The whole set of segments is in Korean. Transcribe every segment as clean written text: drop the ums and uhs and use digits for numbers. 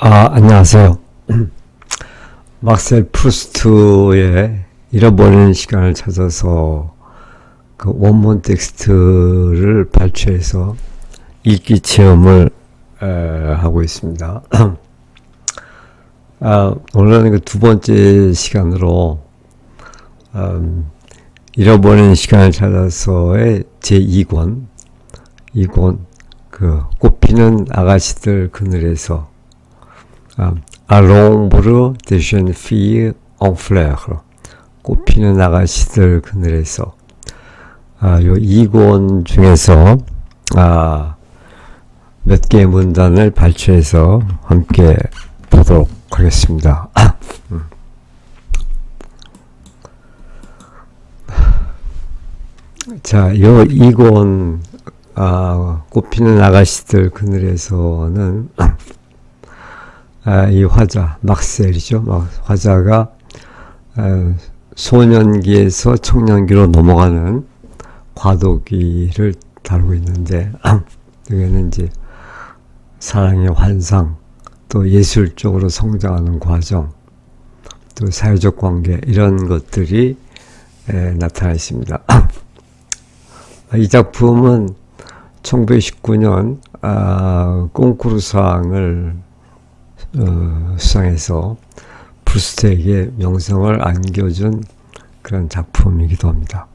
안녕하세요. 막셀 프루스트의 잃어버리는 시간을 찾아서 그 원문 텍스트를 발췌해서 읽기 체험을 하고 있습니다. 오늘은 그 두 번째 시간으로 잃어버리는 시간을 찾아서의 제2권, 그 꽃피는 아가씨들 그늘에서 à l'ombre des jeunes filles en fleurs, 꽃피는 아가씨들 그늘에서 요 2권 중에서 몇 개의 문단을 발췌해서 함께 보도록 하겠습니다. 자, 요 2권 꽃피는 아가씨들 그늘에서는 이 화자, 막셀이죠. 화자가 소년기에서 청년기로 넘어가는 과도기를 다루고 있는데, 여기는 이제 사랑의 환상, 또 예술적으로 성장하는 과정, 또 사회적 관계, 이런 것들이 나타나 있습니다. 이 작품은 1919년 콩쿠르상을 수상해서 프루스트에게 명성을 안겨준 그런 작품이기도 합니다.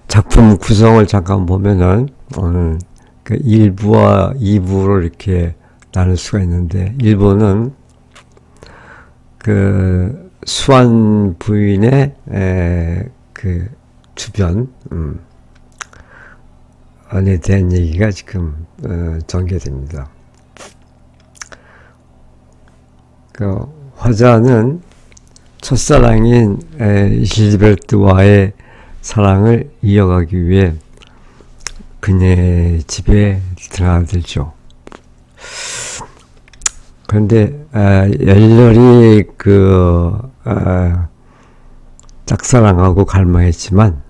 작품 구성을 잠깐 보면은 그 1부와 2부로 이렇게 나눌 수가 있는데, 1부는 그 수완 부인의 그 주변 안에 대한 얘기가 지금 전개됩니다. 그 화자는 첫사랑인 실베르트와의 사랑을 이어가기 위해 그녀의 집에 들어가들죠. 그런데 열렬히 짝사랑하고 갈망했지만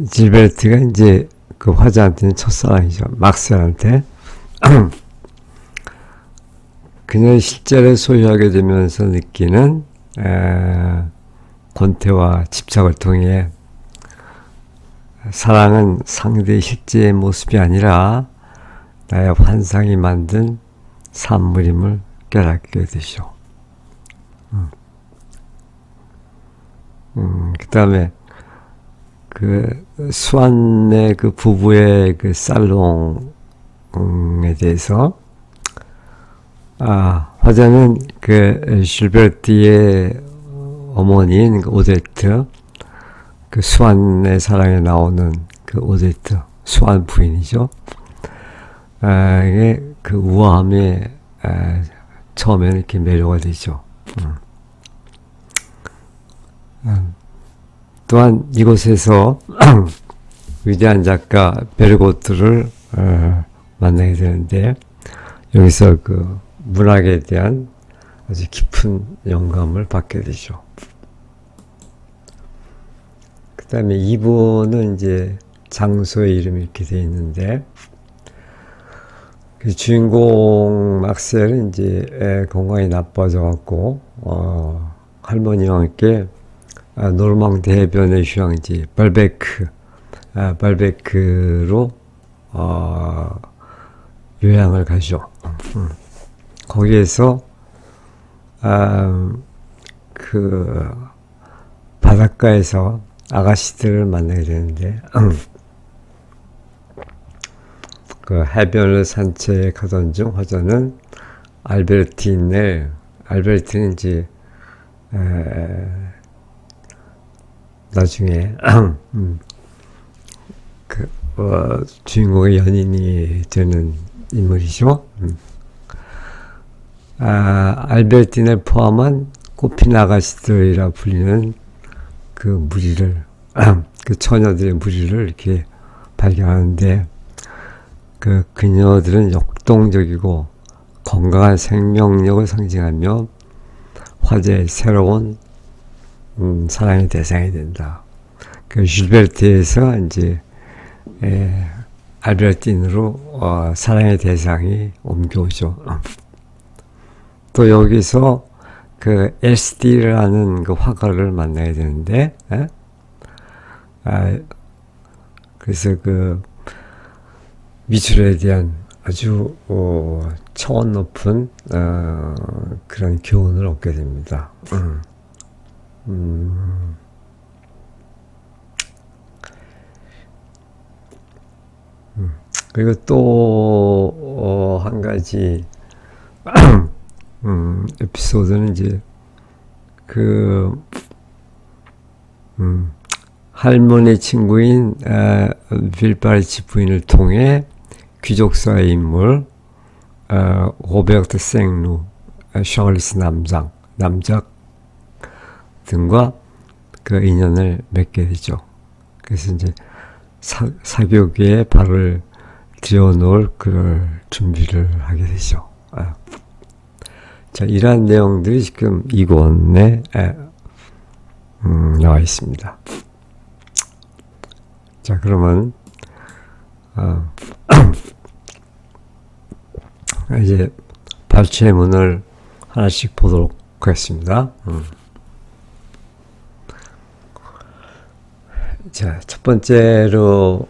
질베르트가 이제 그 화자한테는 첫사랑이죠. 막셀한테 그녀의 실제를 소유하게 되면서 느끼는 권태와 집착을 통해 사랑은 상대의 실제의 모습이 아니라 나의 환상이 만든 산물임을 깨닫게 되죠. 그 다음에 그 수완의 그 부부의 그 살롱에 대해서 화자는 그 실베르트의 어머니인 그 오데트, 그 수완의 사랑에 나오는 그 오데트, 수완 부인이죠. 이게 그 우아함에 처음에는 이렇게 매료가 되죠. 또한 이곳에서 위대한 작가 베르고트를 만나게 되는데, 여기서 그 문학에 대한 아주 깊은 영감을 받게 되죠. 그 다음에 2부는 이제 장소의 이름이 이렇게 되어 있는데, 그 주인공 막셀은 이제 건강이 나빠져 갖고 할머니와 함께 노르망디 해변의 휴양지 발베크로 요양을 가죠. 거기에서 그 바닷가에서 아가씨들을 만나게 되는데, 그 해변을 산책하던 중 화자는 알베르틴은 이제 나중에 주인공의 연인이 되는 인물이죠. 알베르틴을 포함한 꽃핀 아가씨들이라 불리는 그 무리를 그 처녀들의 무리를 이렇게 발견하는데, 그 그녀들은 역동적이고 건강한 생명력을 상징하며 화제의 새로운 사랑의 대상이 된다. 그 줄베르트에서 이제 알베르틴으로 사랑의 대상이 옮겨오죠. 또 여기서 그 LSD라는 그 화가를 만나야 되는데, 그래서 그 미술에 대한 아주 차원 높은 그런 교훈을 얻게 됩니다. 그리고 또 한 가지 에피소드는 이제 그 할머니 친구인 빌바르치 부인을 통해 귀족사의 인물 로베르트 생루, 샤를리스 남작 등과 그 인연을 맺게 되죠. 그래서 이제 사교계에 발을 들여놓을 그럴 준비를 하게 되죠. 자, 이러한 내용들이 지금 이 권에 나와 있습니다. 자, 그러면 이제 발췌문을 하나씩 보도록 하겠습니다. 자, 첫 번째로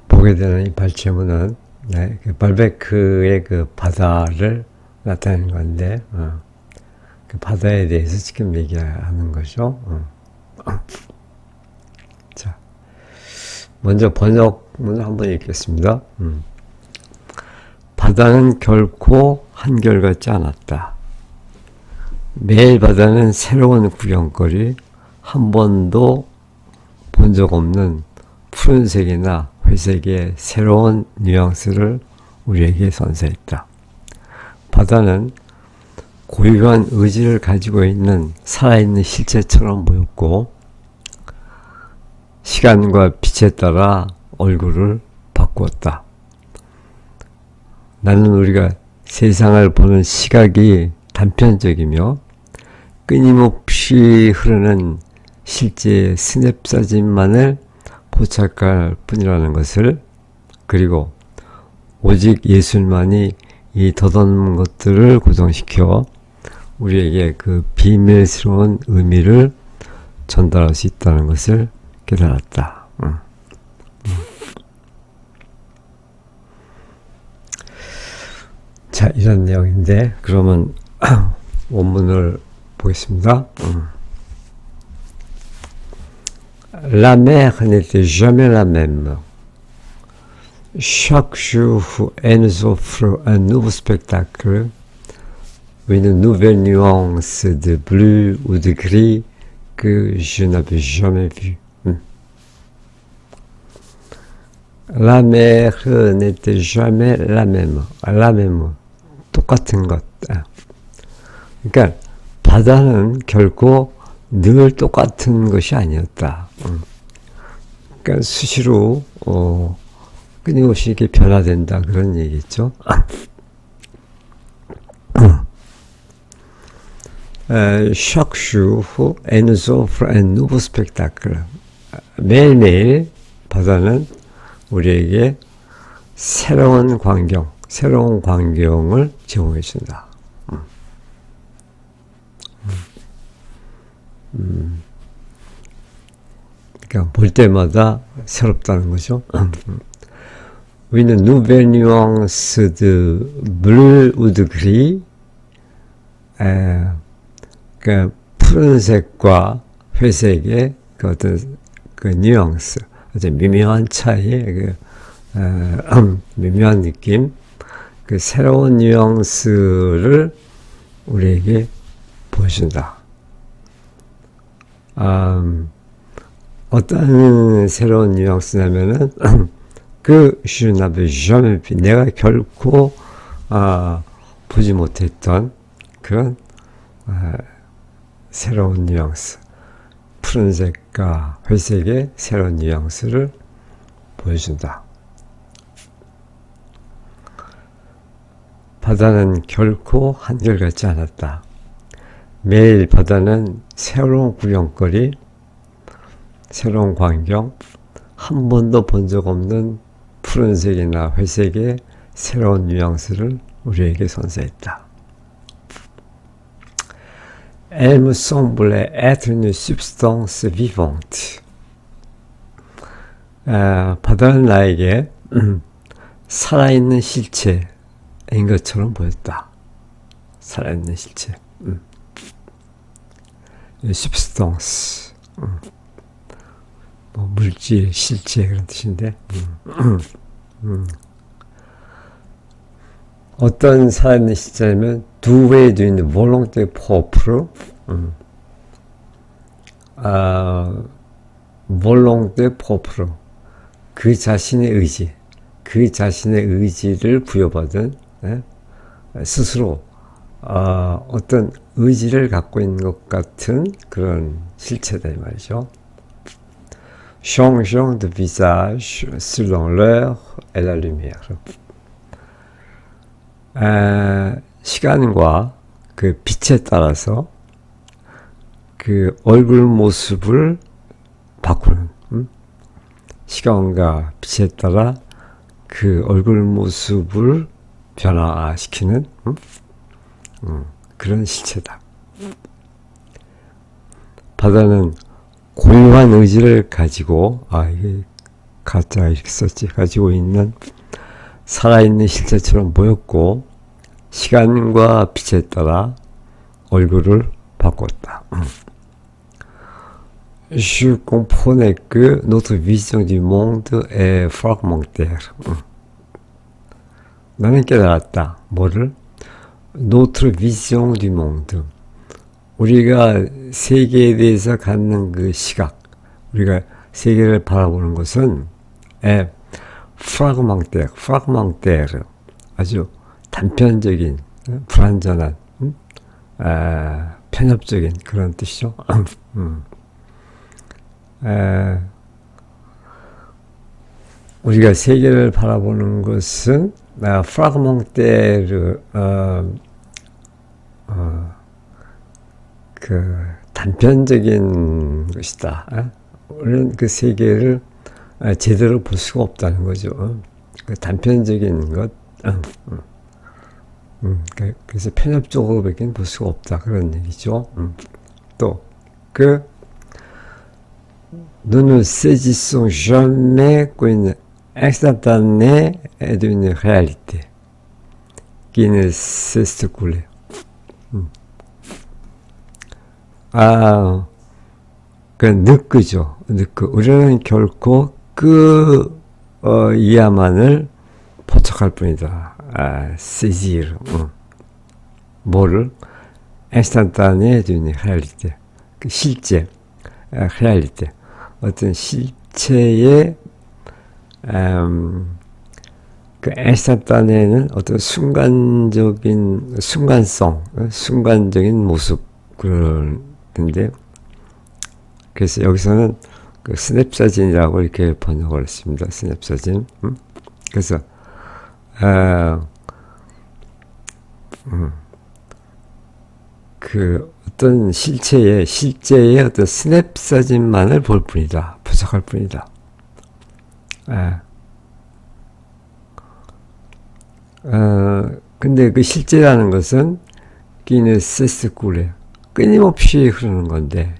보게 되는 이 발췌문은 그 발베크의 그 바다를 나타내는 건데, 그 바다에 대해서 지금 얘기하는 거죠. 자, 먼저 번역문을 한번 읽겠습니다. 바다는 결코 한결같지 않았다. 매일 바다는 새로운 구경거리, 한 번도 본 적 없는 푸른색이나 회색의 새로운 뉘앙스를 우리에게 선사했다. 바다는 고유한 의지를 가지고 있는 살아있는 실체처럼 보였고, 시간과 빛에 따라 얼굴을 바꾸었다. 나는 우리가 세상을 보는 시각이 단편적이며 끊임없이 흐르는 실제 스냅사진만을 포착할 뿐이라는 것을, 그리고 오직 예술만이 이 덧없는 것들을 고정시켜 우리에게 그 비밀스러운 의미를 전달할 수 있다는 것을 깨달았다. 자, 이런 내용인데, 그러면 원문을 보겠습니다. La mer n'était jamais la même. Chaque jour, elle nous offre un nouveau spectacle, une nouvelle nuance de bleu ou de gris que je n'avais jamais vue. La mer n'était jamais la même. 똑같은 것. 그러니까 바다는 결코 늘 똑같은 것이 아니었다. 그러니까 수시로 끊임없이 이렇게 변화된다, 그런 얘기죠. Chaque jour, elle nous offre un nouveau spectacle. 매일매일 바다는 우리에게 새로운 광경을 제공해 준다. 그러니까 볼 때마다 새롭다는 거죠. Une nouvelle nuance de bleu ou de gris. 그 푸른색과 회색의 그 어떤 그 뉘앙스, 아주 미묘한 차이의 미묘한 느낌, 그 새로운 뉘앙스를 우리에게 보여준다. 어떤 새로운 뉘앙스냐면은 그 je n'avais jamais vu, 내가 결코 보지 못했던 그런 새로운 뉘앙스, 푸른색과 회색의 새로운 뉘앙스를 보여준다. 바다는 결코 한결같지 않았다. 매일 바다는 새로운 구경거리, 새로운 광경, 한 번도 본 적 없는 푸른색이나 회색의 새로운 뉘앙스를 우리에게 선사했다. Elle me semblait être une substance vivante. 바다는 나에게 살아있는 실체인 것처럼 보였다. 살아있는 실체. substance. 뭐 물질, 실체 그런 뜻인데. 어떤 살아있는 실체냐면 doué d'une volonté propre. volonté propre. 그 자신의 의지. 그 자신의 의지를 부여받은 스스로 어떤 의지를 갖고 있는 것 같은 그런 실체다 이 말이죠. changeant de visage selon l'heure et la lumière. 시간과 그 빛에 따라서 그 얼굴 모습을 바꾸는, 시간과 빛에 따라 그 얼굴 모습을 변화시키는 그런 실체다. 바다는 고유한 의지를 가지고, 이게 가짜 이렇게 썼지, 가지고 있는 살아있는 실체처럼 보였고, 시간과 빛에 따라 얼굴을 바꿨다. Je comprenais que notre vision du monde est fragmentaire. 나는 깨달았다. 뭐를? Notre vision du monde. 우리가 세계에 대해서 갖는 그 시각, 우리가 세계를 바라보는 것은 fragmentaire, 아주 단편적인, 불완전한, 편협적인 그런 뜻이죠. 우리가 세계를 바라보는 것은 fragmentaire, 그 단편적인 것이다. 우리는 그 세계를 제대로 볼 수가 없다는 거죠. 그 단편적인 것, 그래서 편협적으로밖에 볼 수가 없다 그런 얘기죠. 또 nous ne saisissons jamais qu'une instantanée d'une réalité qui ne cesse de couler. 그 느끄죠. 우리는 결코 그 이하만을 포착할 뿐이다. saisir. 뭐를? instantanée d'une réalité. 그 실제, réalité. 어떤 실체의 그 instantané는 어떤 순간적인 순간성, 순간적인 모습 그런데 그래서 여기서는 그 스냅 사진이라고 이렇게 번역을 했습니다. 스냅 사진. 그래서 그 어떤 실제의 어떤 스냅 사진만을 볼 뿐이다. 포착할 뿐이다. 근데 그 실제라는 것은 기네세스쿨에 끊임없이 흐르는 건데,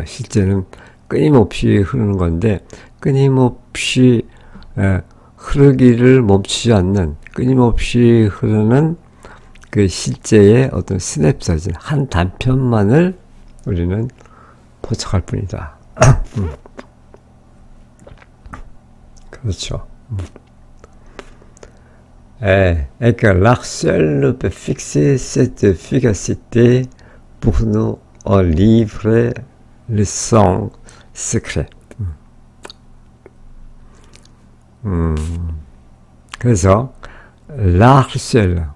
실제는 끊임없이 흐르는 건데, 끊임없이 흐르기를 멈추지 않는, 끊임없이 흐르는 그 실제의 어떤 스냅 사진, 한 단편만을 우리는 포착할 뿐이다. 그렇죠. Et que l'art seul peut fixer cette efficacité pour nous en livrer le sang secret. 그래서 l'art seul,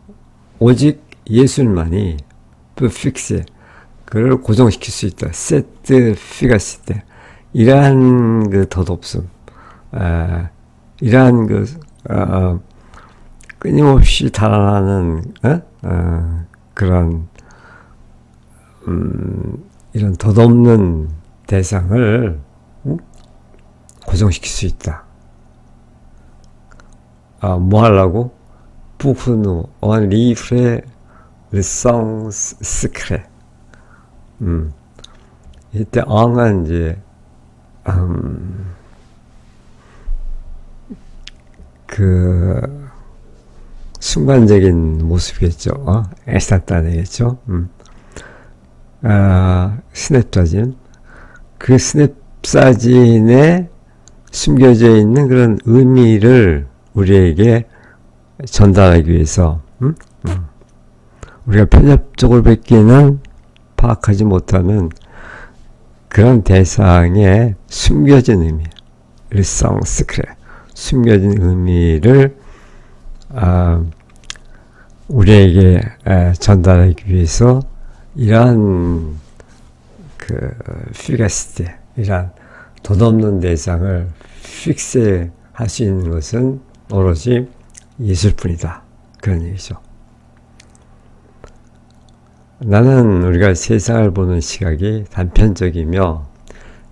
오직 예술만이 peut fixer, 그를 고정시킬 수 있다. cette efficacité, 이러한 그 덧없음, 이러한 그 끊임없이 달아나는 그런 이런 덧없는 대상을 고정시킬 수 있다. 뭐 하려고? Pour nous un livre le sens secret. 이때 엉은 이제 그 순간적인 모습이겠죠. 에스타타네겠죠. 스냅사진. 그 스냅사진에 숨겨져 있는 그런 의미를 우리에게 전달하기 위해서 우리가 편협적으로 뵙기는 파악하지 못하는 그런 대상의 숨겨진 의미, 일상 스크래, 숨겨진 의미를 우리에게 전달하기 위해서 이러한 그 피가시티, 이러한 덧없는 대상을 픽스할 수 있는 것은 오로지 예술뿐이다. 그런 얘기죠. 나는 우리가 세상을 보는 시각이 단편적이며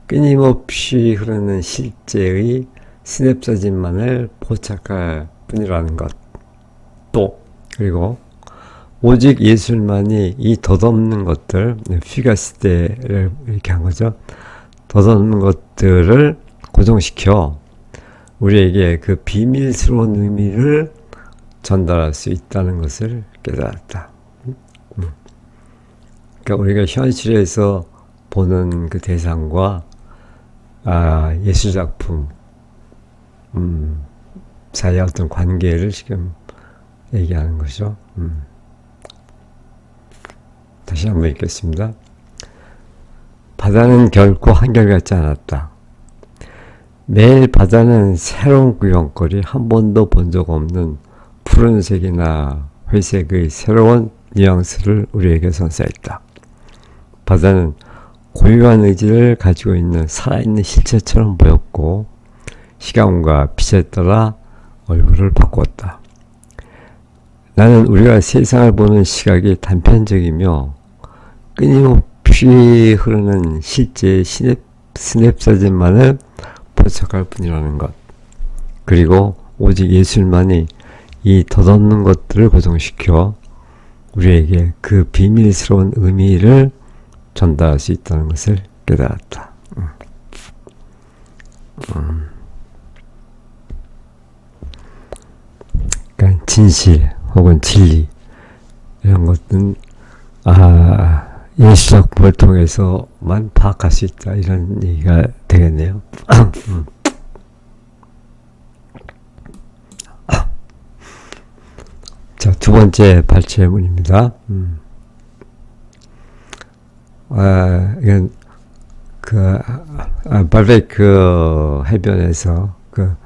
끊임없이 흐르는 실제의 스냅사진만을 포착할 뿐이라는 것. 또 그리고 오직 예술만이 이 덧없는 것들, 피가시테를 이렇게 한 거죠. 덧없는 것들을 고정시켜 우리에게 그 비밀스러운 의미를 전달할 수 있다는 것을 깨달았다. 그러니까 우리가 현실에서 보는 그 대상과 예술작품 사이의 어떤 관계를 지금 얘기하는 거죠. 다시 한번 읽겠습니다. 바다는 결코 한결같지 않았다. 매일 바다는 새로운 구경거리, 한 번도 본 적 없는 푸른색이나 회색의 새로운 뉘앙스를 우리에게 선사했다. 바다는 고유한 의지를 가지고 있는 살아있는 실체처럼 보였고 시간과 빛에 따라 얼굴을 바꾸었다. 나는 우리가 세상을 보는 시각이 단편적이며 끊임없이 흐르는 실제의 스냅사진만을 포착할 뿐이라는 것. 그리고 오직 예술만이 이 덧없는 것들을 고정시켜 우리에게 그 비밀스러운 의미를 전달할 수 있다는 것을 깨달았다. 그러니까 진실 혹은 진리 이런 것은 예술작품을 통해서만 파악할 수 있다 이런 얘기가 되겠네요. 자, 두 번째 발췌문입니다. 이건 발베이크 해변에서 그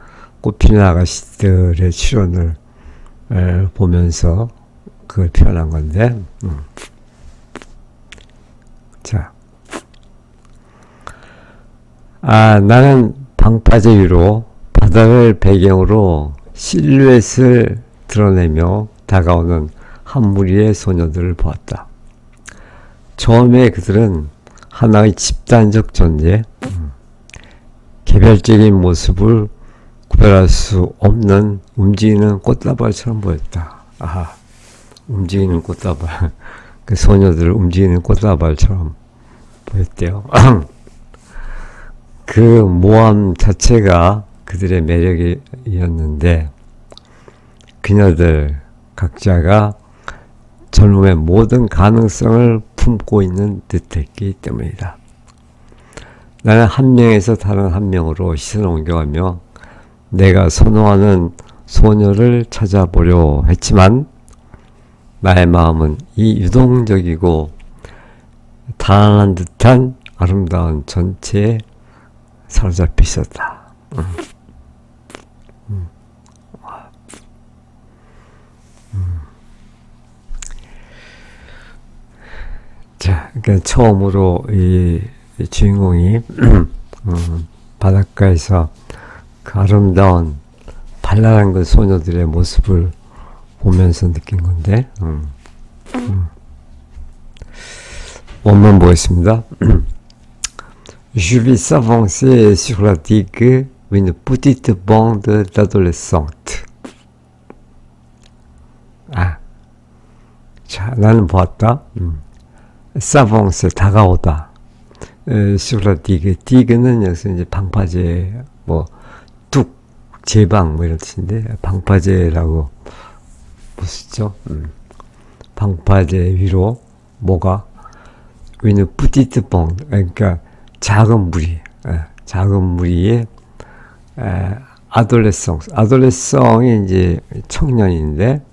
꽃피는 아가씨들의 출연을 보면서 그걸 표현한 건데, 자, 나는 방파제 위로 바다를 배경으로 실루엣을 드러내며 다가오는 한 무리의 소녀들을 보았다. 처음에 그들은 하나의 집단적 존재, 개별적인 모습을 구별할 수 없는 움직이는 꽃다발처럼 보였다. 움직이는 꽃다발. 그 소녀들을 움직이는 꽃다발처럼 보였대요. 그 모함 자체가 그들의 매력이었는데 그녀들 각자가 젊음의 모든 가능성을 품고 있는 듯했기 때문이다. 나는 한 명에서 다른 한 명으로 시선을 옮겨가며 내가 선호하는 소녀를 찾아보려 했지만 나의 마음은 이 유동적이고 단안한 듯한 아름다운 전체에 사로잡혀 있었다. 자, 그러니까 처음으로 이 주인공이 바닷가에서 그 아름다운 발랄한 그 소녀들의 모습을 보면서 느낀 건데, 원문 보겠습니다. Je vis s'avancer sur la digue une petite bande d'adolescentes. 아, 자, 나는 보았다. s'avance, 다가오다. sur la digue. digue는 여기서 이제 방파제, 뭐, 뚝, 제방, 뭐 이런 뜻인데, 방파제라고 보시죠. 방파제 위로, 뭐가? une petite bande. 그러니까, 작은 무리. 작은 무리의, 아돌레성이 이제 청년인데,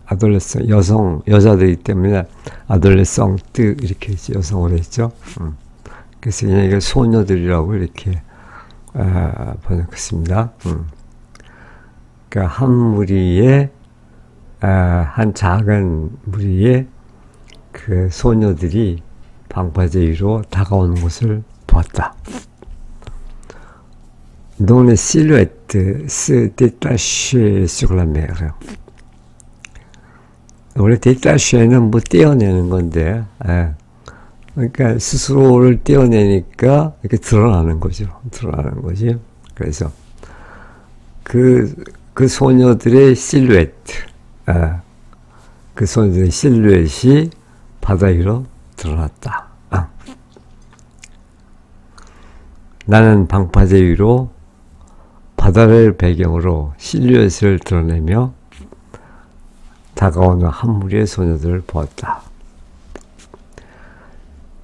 아돌레성, 여자들이기 때문에 아돌레성트 이렇게 여성으로 했죠. 그래서 그냥 이게 소녀들이라고 이렇게 번역했습니다. 그러니까 한 무리의 한 작은 무리의 그 소녀들이 방파제 위로 다가오는 것을 보았다. dont les silhouettes se détachaient sur la mer. 원래 détache는 뭐 떼어내는 건데, 그러니까 스스로를 떼어내니까 이렇게 드러나는 거죠. 드러나는 거지. 그래서 그 소녀들의 실루엣, 그 소녀들의 실루엣이 바다 위로 드러났다. 나는 방파제 위로 바다를 배경으로 실루엣을 드러내며 다가오는 한 무리의 소녀들을 보았다.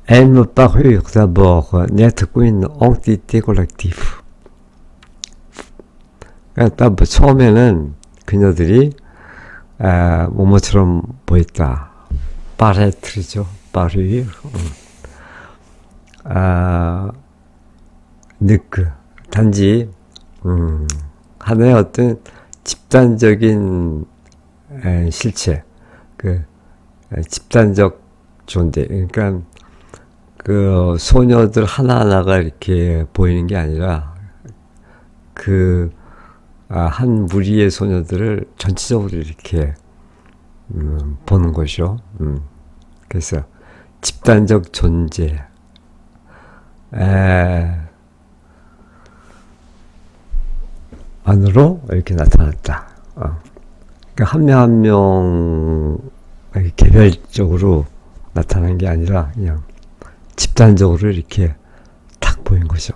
Elles me parurent d'abord n'être qu'une entité collective. 그러니까 처음에는 그녀들이 뭐뭐처럼 보였다. paraître죠. parure. 느크. 단지 하나의 어떤 집단적인 실체, 그 집단적 존재. 그러니까 그 소녀들 하나하나가 이렇게 보이는 게 아니라 그 한 무리의 소녀들을 전체적으로 이렇게 보는 것이죠. 그래서 집단적 존재. 안으로 이렇게 나타났다. 그러니까 한 명 한 명 개별적으로 나타난 게 아니라 그냥 집단적으로 이렇게 탁 보인 거죠.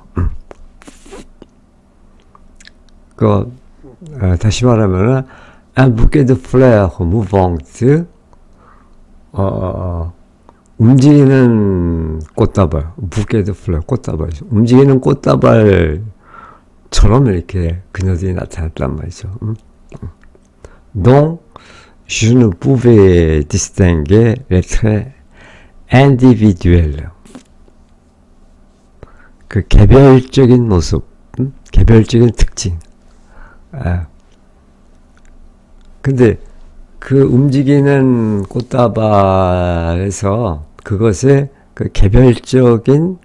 다시 말하면은 un bouquet de fleurs mouvantes, 움직이는 꽃다발, bouquet de fleurs, 꽃다발, 움직이는 꽃다발처럼 이렇게 그녀들이 나타났단 말이죠. Donc, je ne pouvais distinguer les traits individuels. 그 개별적인 모습, 개별적인 특징. 근데 그 움직이는 꽃다발에서 그것의 그 개별적인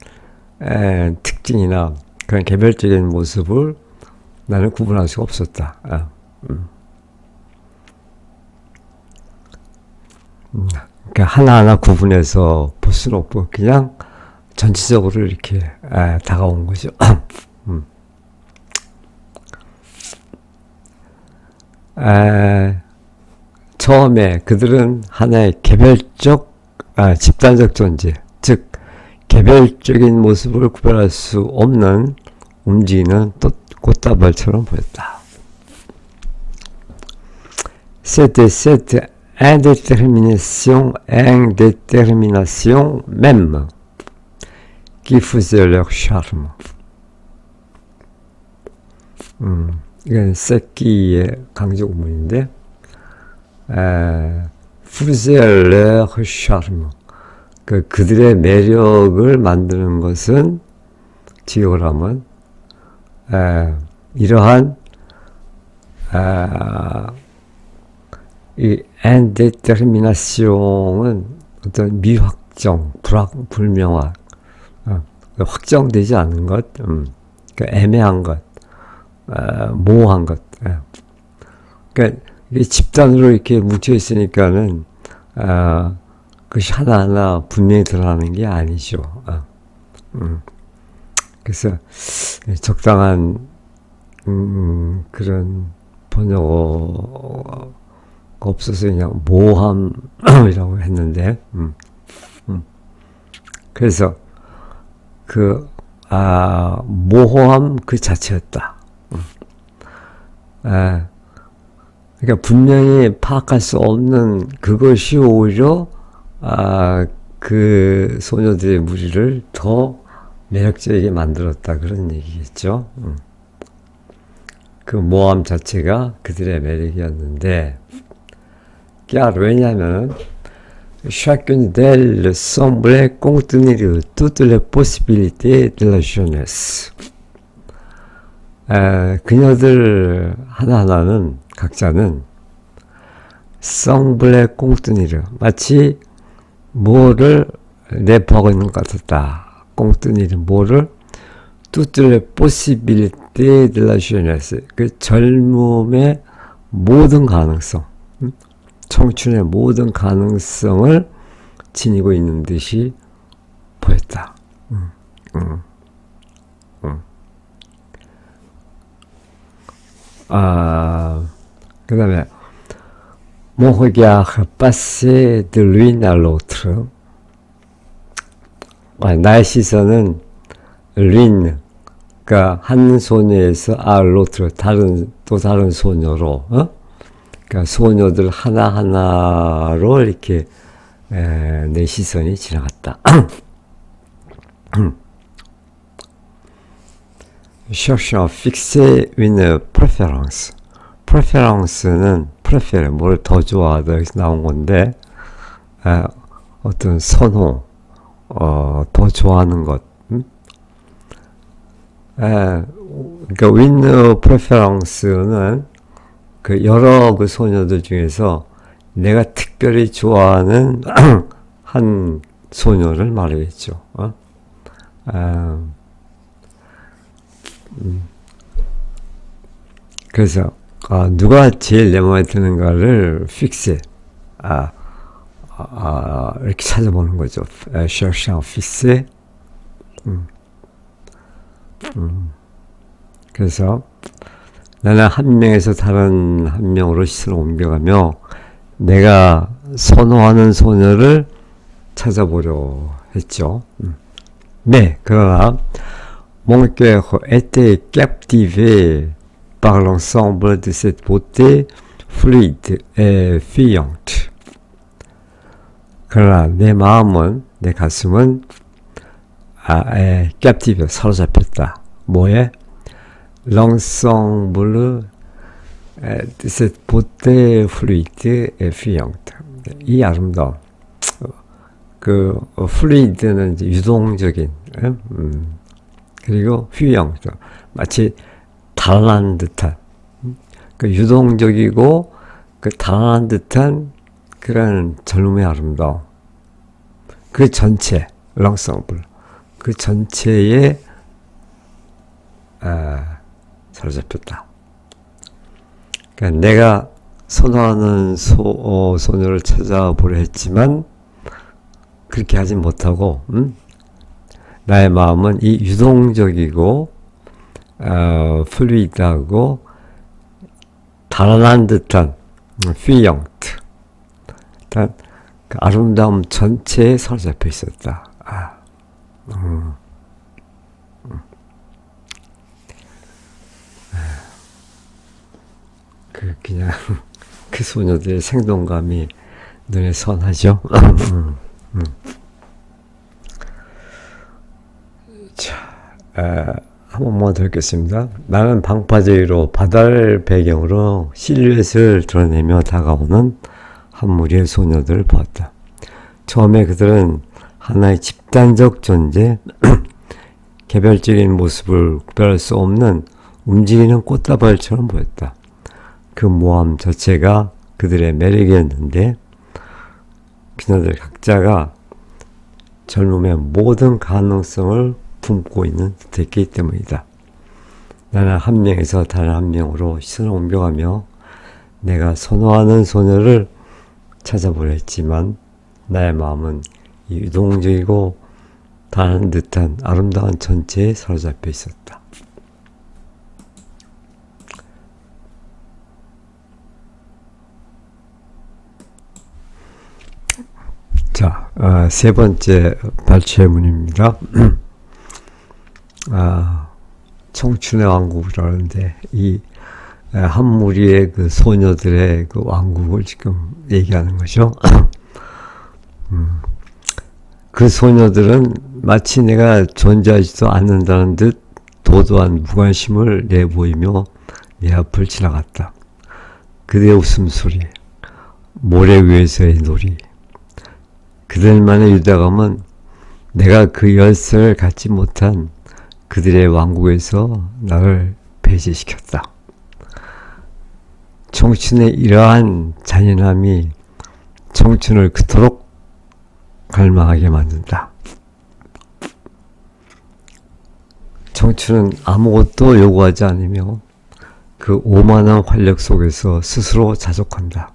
특징이나 그런 개별적인 모습을 나는 구분할 수가 없었다. 그러니까 하나하나 구분해서 볼 수는 없고 그냥 전체적으로 이렇게 다가온 거죠. 처음에 그들은 하나의 개별적, 집단적 존재, 즉 개별적인 모습을 구별할 수 없는 움직이는 꽃다발처럼 보였다. C'était cette indétermination même qui faisait leur charme. 이건 새끼의 강조 구문인데, faisait leur charme. 그들의 매력을 만드는 것은, 지역을 하면, 이러한, 이 indétermination은 어떤 미확정, 불명확, 확정되지 않은 것, 애매한 것, 모호한 것. 그러니까 이게 집단으로 이렇게 뭉쳐 있으니까는 그것이 하나하나 분명히 드러나는 게 아니죠. 그래서 적당한 그런 번역어가 없어서 그냥 모함이라고 했는데, 그래서 모호함 그 자체였다. 그러니까 분명히 파악할 수 없는 그것이 오히려 그 소녀들의 무리를 더 매력적이게 만들었다, 그런 얘기겠죠. 그 모함 자체가 그들의 매력이었는데, 왜냐하면 chacune d'elles semblait contenir toutes les possibilités de la jeunesse. 그녀들 하나하나는, 각자는 semblait contenir, 마치 뭐를 내포하고 있는 것 같았다. contenir, 뭐를 toutes les possibilités de la jeunesse, 그 젊음의 모든 가능성, 청춘의 모든 가능성을 지니고 있는 듯이 보였다. 그 다음에 Mon regard passait de l'une à l'autre. 나의 시선은 l'une, 그러니까 한 소녀에서 à l'autre, 또 다른 소녀로, 그러니까 소녀들 하나하나로 이렇게 내 시선이 지나갔다. Cherchant à fixer une préférence. preference는 prefer, 뭘 더 좋아하다, 여기서 나온 건데, 어떤 선호, 더 좋아하는 것. 그러니까 with preference는 그 여러 그 소녀들 중에서 내가 특별히 좋아하는 한 소녀를 말하겠죠. 그래서 누가 제일 내 마음에 드는가를 픽스, 이렇게 찾아보는 거죠. cherchant à fixer. 그래서 나는 한 명에서 다른 한 명으로 시선을 옮겨가며 내가 선호하는 소녀를 찾아보려 했죠. 네, 그러나 mon cœur était captivé par l'ensemble de cette beauté fluide et fuyante. 그러나 내 마음은, 내 가슴은 captive, 사로잡혔다. 뭐에? L'ensemble de cette beauté fluide et fuyante. 이 아름다움. 그 fluide는 이제 유동적인, 그리고 fuyante, 마치 달아난 듯한, 그 유동적이고 그 달아난 듯한 그런 젊음의 아름다움. 그 전체, l'ensemble, 그 전체에 사로잡혔다. 그러니까 내가 선호하는 소녀를 찾아보려 했지만 그렇게 하지 못하고, 나의 마음은 이 유동적이고 플루이드하고 달아난 듯한 fuyante, 일단 그 아름다움 전체에 사로잡혀 있었다. 그냥 그 소녀들의 생동감이 눈에 선하죠. 자, 한 번만 더 읽겠습니다. 나는 방파제로 바다를 배경으로 실루엣을 드러내며 다가오는 한 무리의 소녀들을 보았다. 처음에 그들은 하나의 집단적 존재, 개별적인 모습을 구별할 수 없는 움직이는 꽃다발처럼 보였다. 그 모함 자체가 그들의 매력이었는데 그녀들 각자가 젊음의 모든 가능성을 품고 있는 듯했기 때문이다. 나는 한 명에서 다른 한 명으로 시선을 옮겨가며 내가 선호하는 소녀를 찾아보려 했지만 나의 마음은 유동적이고 다는 듯한 아름다운 전체에 사로잡혀 있었다. 자, 세 번째 발췌문입니다. 청춘의 왕국이라는데 이 한 무리의 그 소녀들의 그 왕국을 지금 얘기하는 거죠. 그 소녀들은 마치 내가 존재하지도 않는다는 듯 도도한 무관심을 내보이며 내 앞을 지나갔다. 그들의 웃음소리, 모래 위에서의 놀이, 그들만의 유다감은 내가 그 열쇠를 갖지 못한 그들의 왕국에서 나를 배제시켰다. 청춘의 이러한 잔인함이 청춘을 그토록 갈망하게 만든다. 청춘은 아무것도 요구하지 않으며 그 오만한 활력 속에서 스스로 자족한다.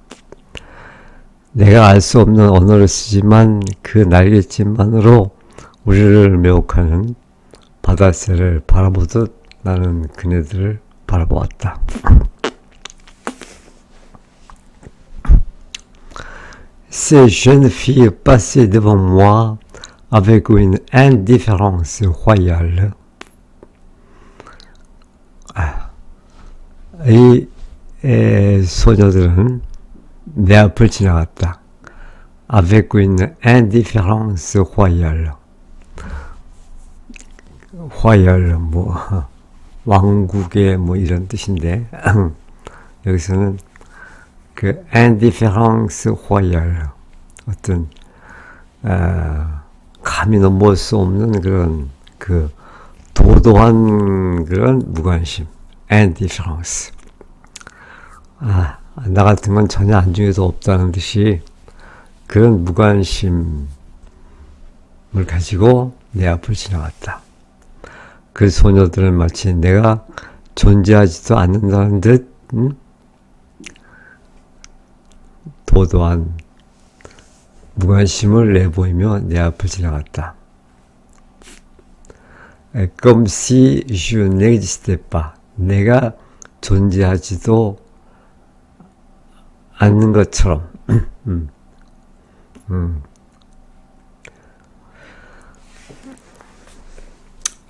내가 알 수 없는 언어를 쓰지만 그 날갯짓만으로 우리를 매혹하는 바다새를 바라보듯 나는 그네들을 바라보았다. Ces jeunes filles passaient devant moi avec une indifférence royale. 이 소녀들은 내 앞을 지나갔다. Avec une indifférence royale. royal 뭐 왕국의 뭐 이런 뜻인데 여기서는 그 indifférence royale 어떤 감히 넘볼 수 없는 그런 그 도도한 그런 무관심 indifférence. 나 같은 건 전혀 안중에도 없다는 듯이 그런 무관심을 가지고 내 앞을 지나갔다. 그 소녀들은 마치 내가 존재하지도 않는다는 듯 도도한 무관심을 내보이며 내 앞을 지나갔다. Comme si je n'existais pas. 내가 존재하지도 않는 것처럼.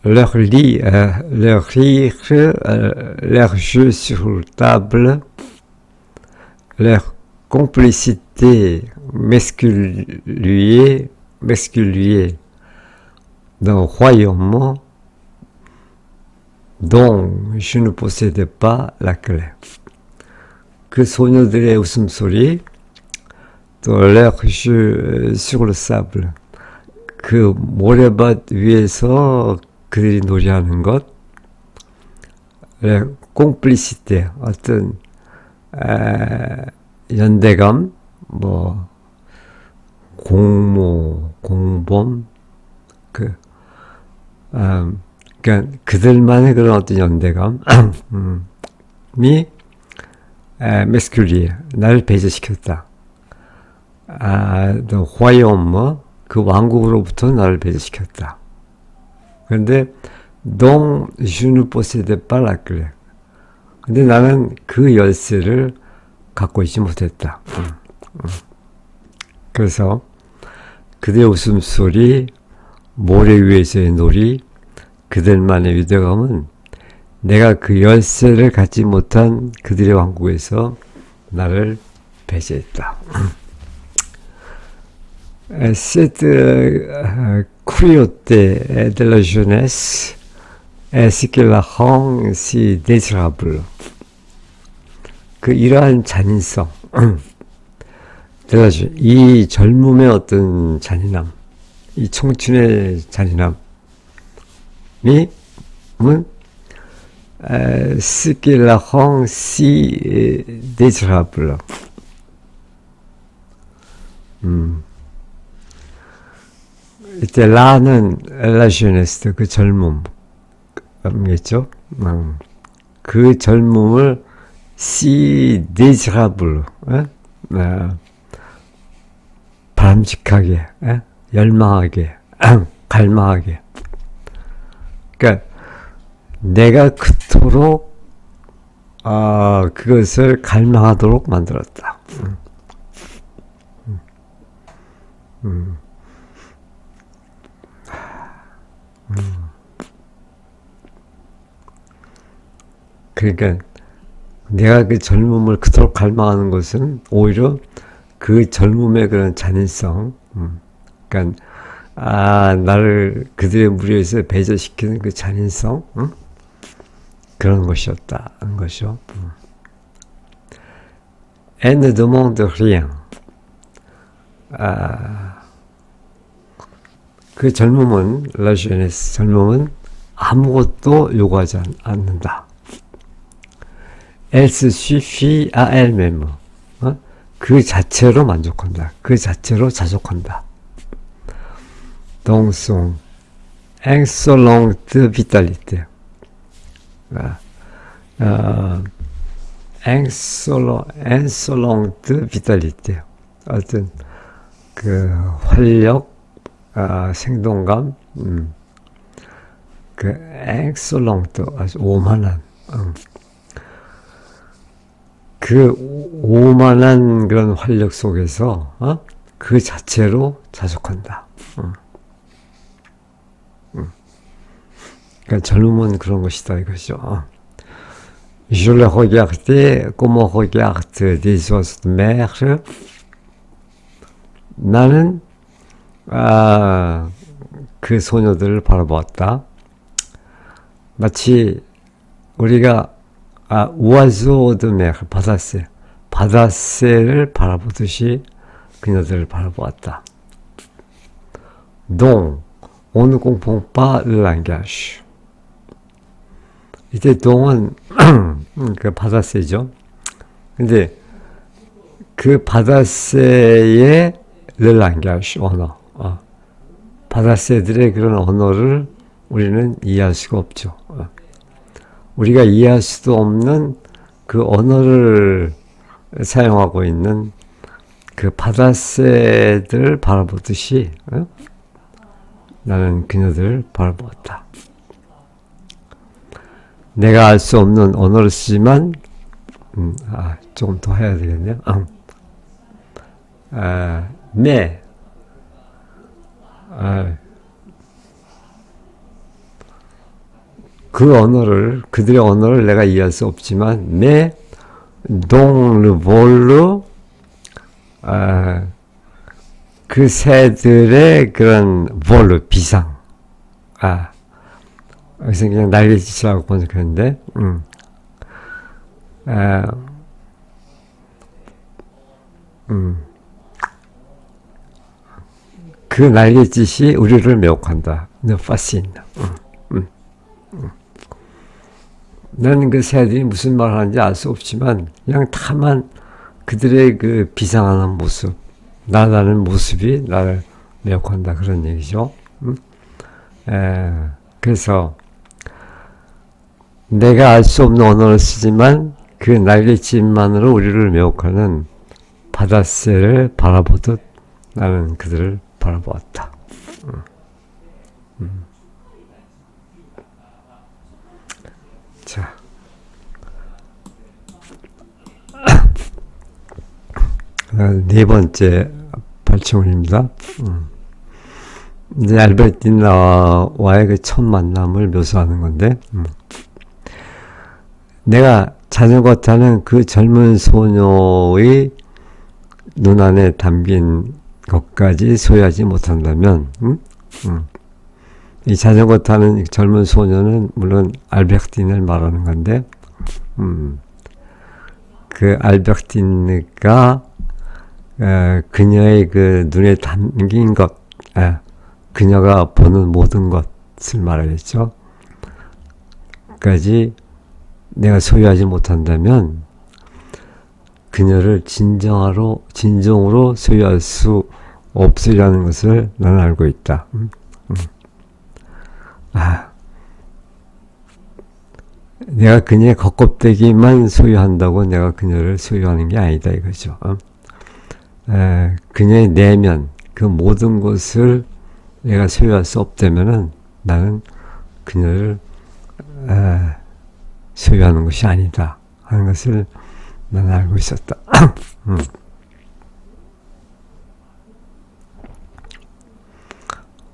Leur rire, leur jeu sur table, leur complicité mesculuée d'un royaume dont je ne possédais pas la clé. 그 소녀들의 웃음소리, 또 leur jeu sur le sable, 그 모래밭 위에서 그들이 놀이하는 것, complicité, 어떤 연대감, 뭐 공범, 그러니까 그들만의 그런 어떤 연대감이 메스큘리에 나를 배제시켰다. 화이엄 그 왕국으로부터 나를 배제시켰다. 그런데 dont je ne possédais pas la clé. 근데 나는 그 열쇠를 갖고 있지 못했다. 그래서 그들의 웃음소리, 모래 위에서의 놀이, 그들만의 유대감은 내가 그 열쇠를 갖지 못한 그들의 왕국에서 나를 배제했다. Cette cruauté de la jeunesse est ce qui la rend si désirable. 그 이러한 잔인성, 이 젊음의 어떤 잔인함, 이 청춘의 잔인함이 ce qui la rend si désirable. 이때 라는 la jeunesse, 그 젊음이겠죠. 그 젊음을 si désirable, 바람직하게, 열망하게, 갈망하게. 그러니까 내가 그토록 그것을 갈망하도록 만들었다. 그러니까 내가 그 젊음을 그토록 갈망하는 것은 오히려 그 젊음의 그런 잔인성, 그러니까 나를 그들의 무리에서 배제시키는 그 잔인성, 그런 것이었다는 것이요. Elle ne demande rien. 그 젊음은, la jeunesse, 젊음은 아무것도 요구하지 않는다. Elle se suffit à elle-même. 그 자체로 만족한다. 그 자체로 자족한다. Donc son insolente vitalité. insolente vitalité. 어떤 그 활력, 생동감, 그 insolente, 아주 오만한, 그 오만한 그런 활력 속에서 그 자체로 자족한다. 그러니까 젊음은 그런 것이다 이거죠. Je le regardais comme on regarde des oiseaux de mer. 나는 그 소녀들을 바라보았다. 마치 우리가 oiseau de mer, 바다새를 바라보듯이 그녀들을 바라보았다. Donc, on ne comprend pas le langage. 이때 동은 그 바다새죠. 근데 그 바다새의 le langage, 언어, 바다새들의 그런 언어를 우리는 이해할 수가 없죠. 우리가 이해할 수도 없는 그 언어를 사용하고 있는 그 바다새들을 바라보듯이 나는 그녀들을 바라보았다. 내가 알 수 없는 언어를 쓰지만 조금 더 해야 되겠네요. 네. 그 언어를, 그들의 언어를 내가 이해할 수 없지만, mais dont le vol, 그 새들의 그런 vol, 비상. 여기서 그냥 날개짓이라고 번역했는데, 그 날개짓이 우리를 매혹한다. Ne fascine. 나는 그 새들이 무슨 말을 하는지 알 수 없지만 그냥 다만 그들의 그 비상하는 모습, 나라는 모습이 나를 매혹한다 그런 얘기죠. 그래서 내가 알 수 없는 언어를 쓰지만 그 날개짓만으로 우리를 매혹하는 바다새를 바라보듯 나는 그들을 바라보았다. 자, 네 번째 발췌문입니다. 이제 알베르티나와의 그 첫 만남을 묘사하는 건데, 내가 자전거 타는 그 젊은 소녀의 눈안에 담긴 것까지 소유하지 못한다면, 이 자전거 타는 젊은 소녀는 물론 알베르티나를 말하는 건데, 그 알베르티나가 그녀의 그 눈에 담긴 것, 그녀가 보는 모든 것을 말하겠죠. 까지 내가 소유하지 못한다면 그녀를 진정으로 소유할 수 없으리라는 것을 나는 알고 있다. 내가 그녀의 겉껍데기만 소유한다고 내가 그녀를 소유하는 게 아니다 이거죠. 그녀의 내면, 그 모든 것을 내가 소유할 수 없다면은 나는 그녀를 소유하는 것이 아니다 하는 것을 나는 알고 있었다.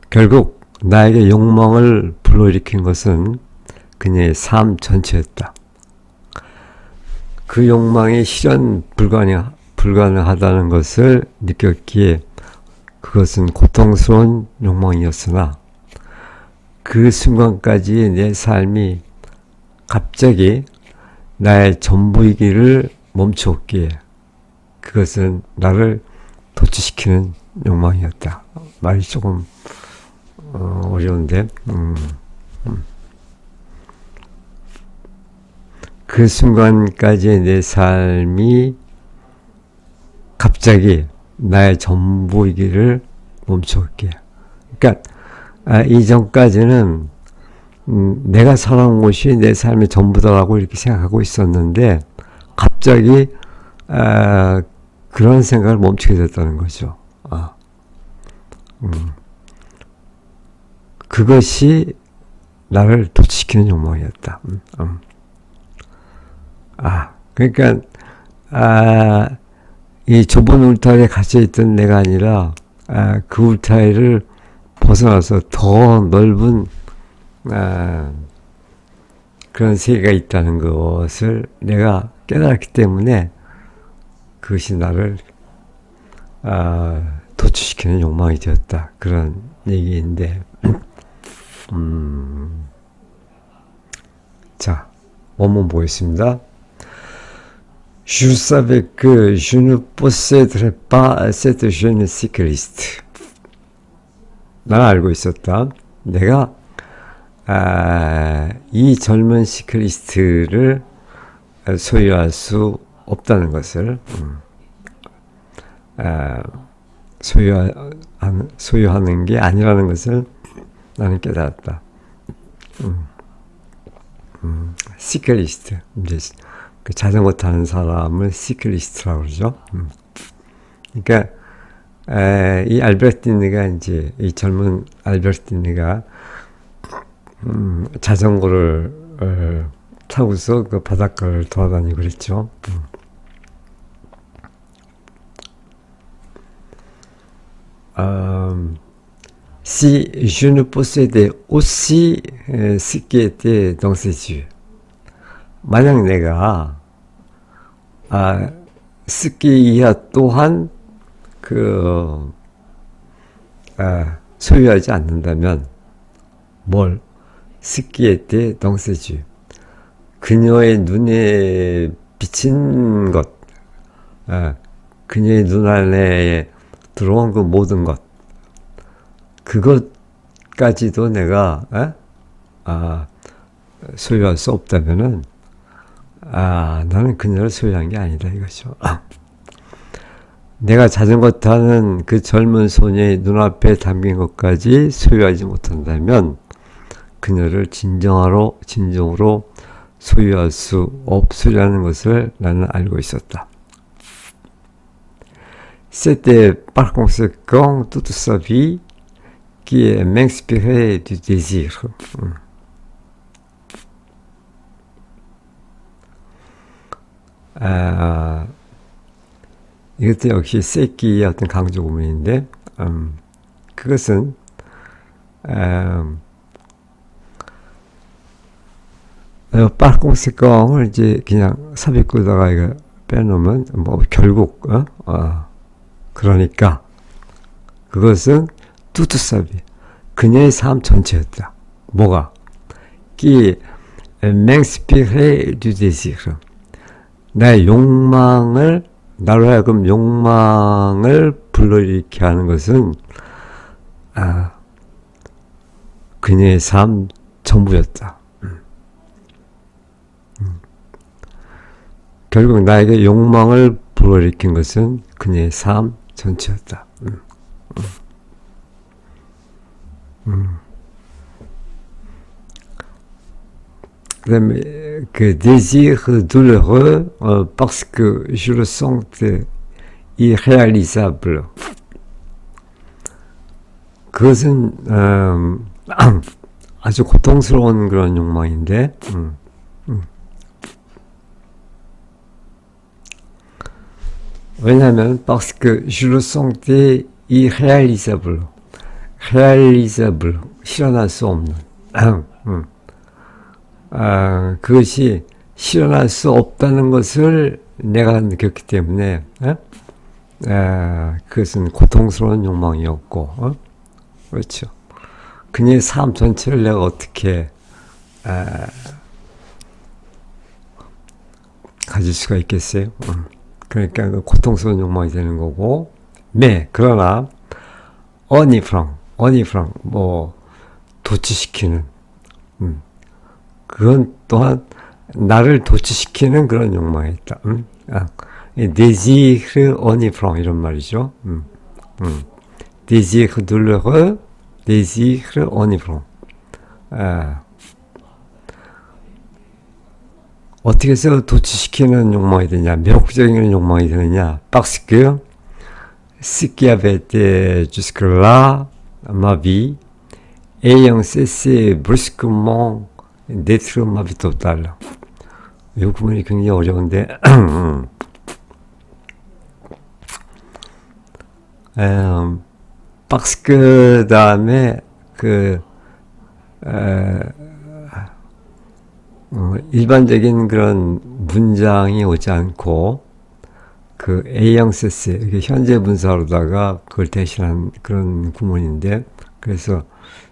결국 나에게 욕망을 불러일으킨 것은 그녀의 삶 전체였다. 그 욕망이 실현 불가능하다는 것을 느꼈기에 그것은 고통스러운 욕망이었으나 그 순간까지 내 삶이 갑자기 나의 전부이기를 멈추었기에 그것은 나를 도취시키는 욕망이었다. 말이 조금 어려운데 그 순간까지 내 삶이 갑자기 나의 전부이기를 멈추었기에 그러니까 이전까지는 내가 살아온 곳이 내 삶의 전부다라고 이렇게 생각하고 있었는데 갑자기 그런 생각을 멈추게 됐다는 거죠. 그것이 나를 도취시키는 욕망이었다. 그러니까 이 좁은 울타리에 갇혀있던 내가 아니라 그 울타리를 벗어나서 더 넓은 그런 세계가 있다는 것을 내가 깨달았기 때문에 그것이 나를 도취시키는 욕망이 되었다. 그런 얘기인데 자, 원문 보겠습니다. Je savais que je ne posséderais pas cette jeune cycliste. 난 알고 있었다. 내가 이 젊은 시클리스트를 소유할 수 없다는 것을 소유하는 게 아니라는 것을 나는 깨달았다. 시클리스트, 이제 그 자전거 타는 사람을 시클리스트라고 그러죠. 그러니까 이 알베르티니가 이제 이 젊은 알베르티니가 자전거를 타고서 그 바닷가를 돌아다니고 그랬죠. Si je ne possédais aussi ce qui était dans ses yeux. 만약 내가 스키이야 또한 소유하지 않는다면 뭘 스키에테 덩세주 그녀의 눈에 비친 것 그녀의 눈 안에 들어온 그 모든 것 그것까지도 내가 소유할 수 없다면은 나는 그녀를 소유한 게 아니다 이거죠. 내가 자전거 타는 그 젊은 소녀의 눈앞에 담긴 것까지 소유하지 못한다면 그녀를 진정으로 소유할 수 없으라는 것을 나는 알고 있었다. C'était par conséquent toute sa vie qui m'inspirait du désir. 이것도 역시 세끼의 어떤 강조 구문인데 그것은 빠르공세광을 이제 그냥 삽입구다가 이거 빼놓으면 뭐 결국 그러니까 그것은 뚜뚜사비 그녀의 삶 전체였다. 뭐가? qui m'inspirait du désir. 나의 욕망을 나로 하여금 욕망을 불러일으키게 하는 것은 그녀의 삶 전부였다. 결국 나에게 욕망을 불러일으킨 것은 그녀의 삶 전체였다. 그다음에 그 désir douloureux parce que je le sentais irréalisable. 그것은 아주 고통스러운 그런 욕망인데, 왜냐하면 parce que je le sentais irréalisable, réalisable, 실현할 수 없는, 그것이 실현할 수 없다는 것을 내가 느꼈기 때문에, 그것은 고통스러운 욕망이었고, 그렇죠. 그녀의 삶 전체를 내가 어떻게 가질 수가 있겠어요? 그러니까 그 고통스러운 욕망이 되는 거고, 네, 그러나 어니프랑 뭐 도취시키는, 그건 또한 나를 도취시키는 그런 욕망이 있다. désir 어니프랑 이런 말이죠. désir douloureux, désir enivrant. 어떻게 해서 도취시키는 욕망이 되냐, 매혹적인 욕망이 되느냐, parce que ce qui avait été jusque-là ma vie ayant cessé brusquement d'être ma vie totale. 이 구문이 굉장히 어려운데 parce que 다음에 일반적인 그런 문장이 오지 않고 그 A형 세스, 이게 현재 분사로다가 그걸 대신한 그런 구문인데, 그래서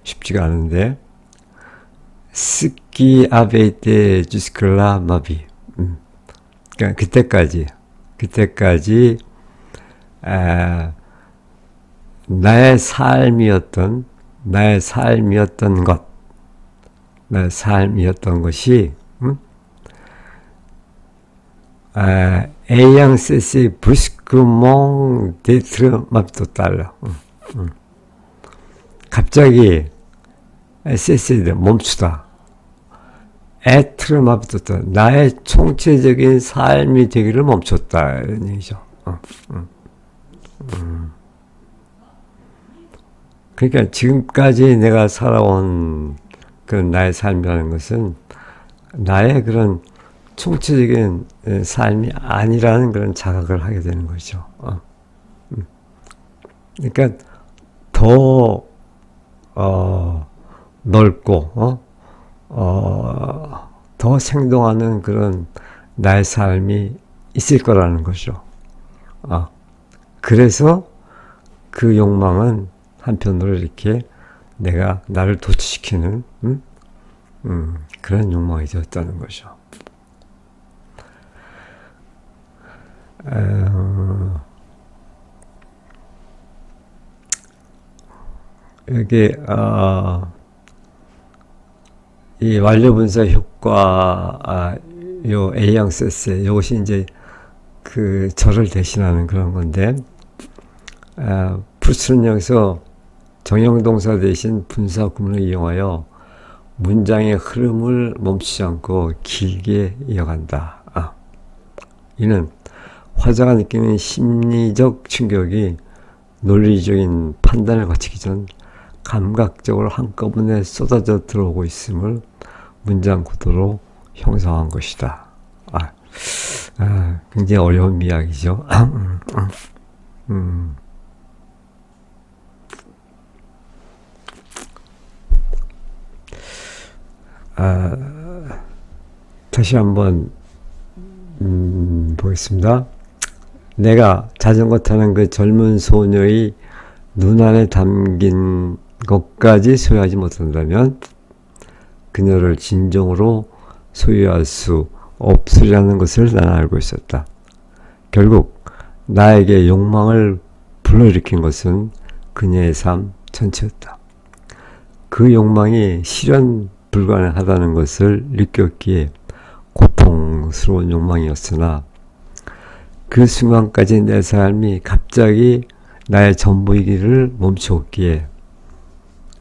쉽지가 않은데, ce qui avait été jusque-là ma vie. 그러니까 그때까지 나의 삶이었던 것이 ayant cessé brusquement d'être ma vie totale. 갑자기 cesser 멈추다. être ma vie totale. 나의 총체적인 삶이 되기를 멈췄다. 이런 얘기죠. 그러니까 지금까지 내가 살아온 그런 나의 삶이라는 것은 나의 그런 총체적인 삶이 아니라는 그런 자각을 하게 되는 거죠. 그러니까 더 넓고 더 생동하는 그런 나의 삶이 있을 거라는 거죠. 그래서 그 욕망은 한편으로 이렇게 내가 나를 도취시키는 그런 욕망이 되었다는 거죠. 여기 이 완료분사 효과 요 A형 세스, 이것이 이제 그 절을 대신하는 그런 건데, 프루스트는 여기서 정형동사 대신 분사 구문을 이용하여 문장의 흐름을 멈추지 않고 길게 이어간다. 이는 화자가 느끼는 심리적 충격이 논리적인 판단을 거치기 전 감각적으로 한꺼번에 쏟아져 들어오고 있음을 문장 구도로 형성한 것이다. 굉장히 어려운 이야기죠. 다시 한번 보겠습니다. 내가 자전거 타는 그 젊은 소녀의 눈 안에 담긴 것까지 소유하지 못한다면 그녀를 진정으로 소유할 수 없으리라는 것을 나는 알고 있었다. 결국 나에게 욕망을 불러일으킨 것은 그녀의 삶 전체였다. 그 욕망이 실현 불가능하다는 것을 느꼈기에 고통스러운 욕망이었으나 그 순간까지 내 삶이 갑자기 나의 전부이기를 멈추었기에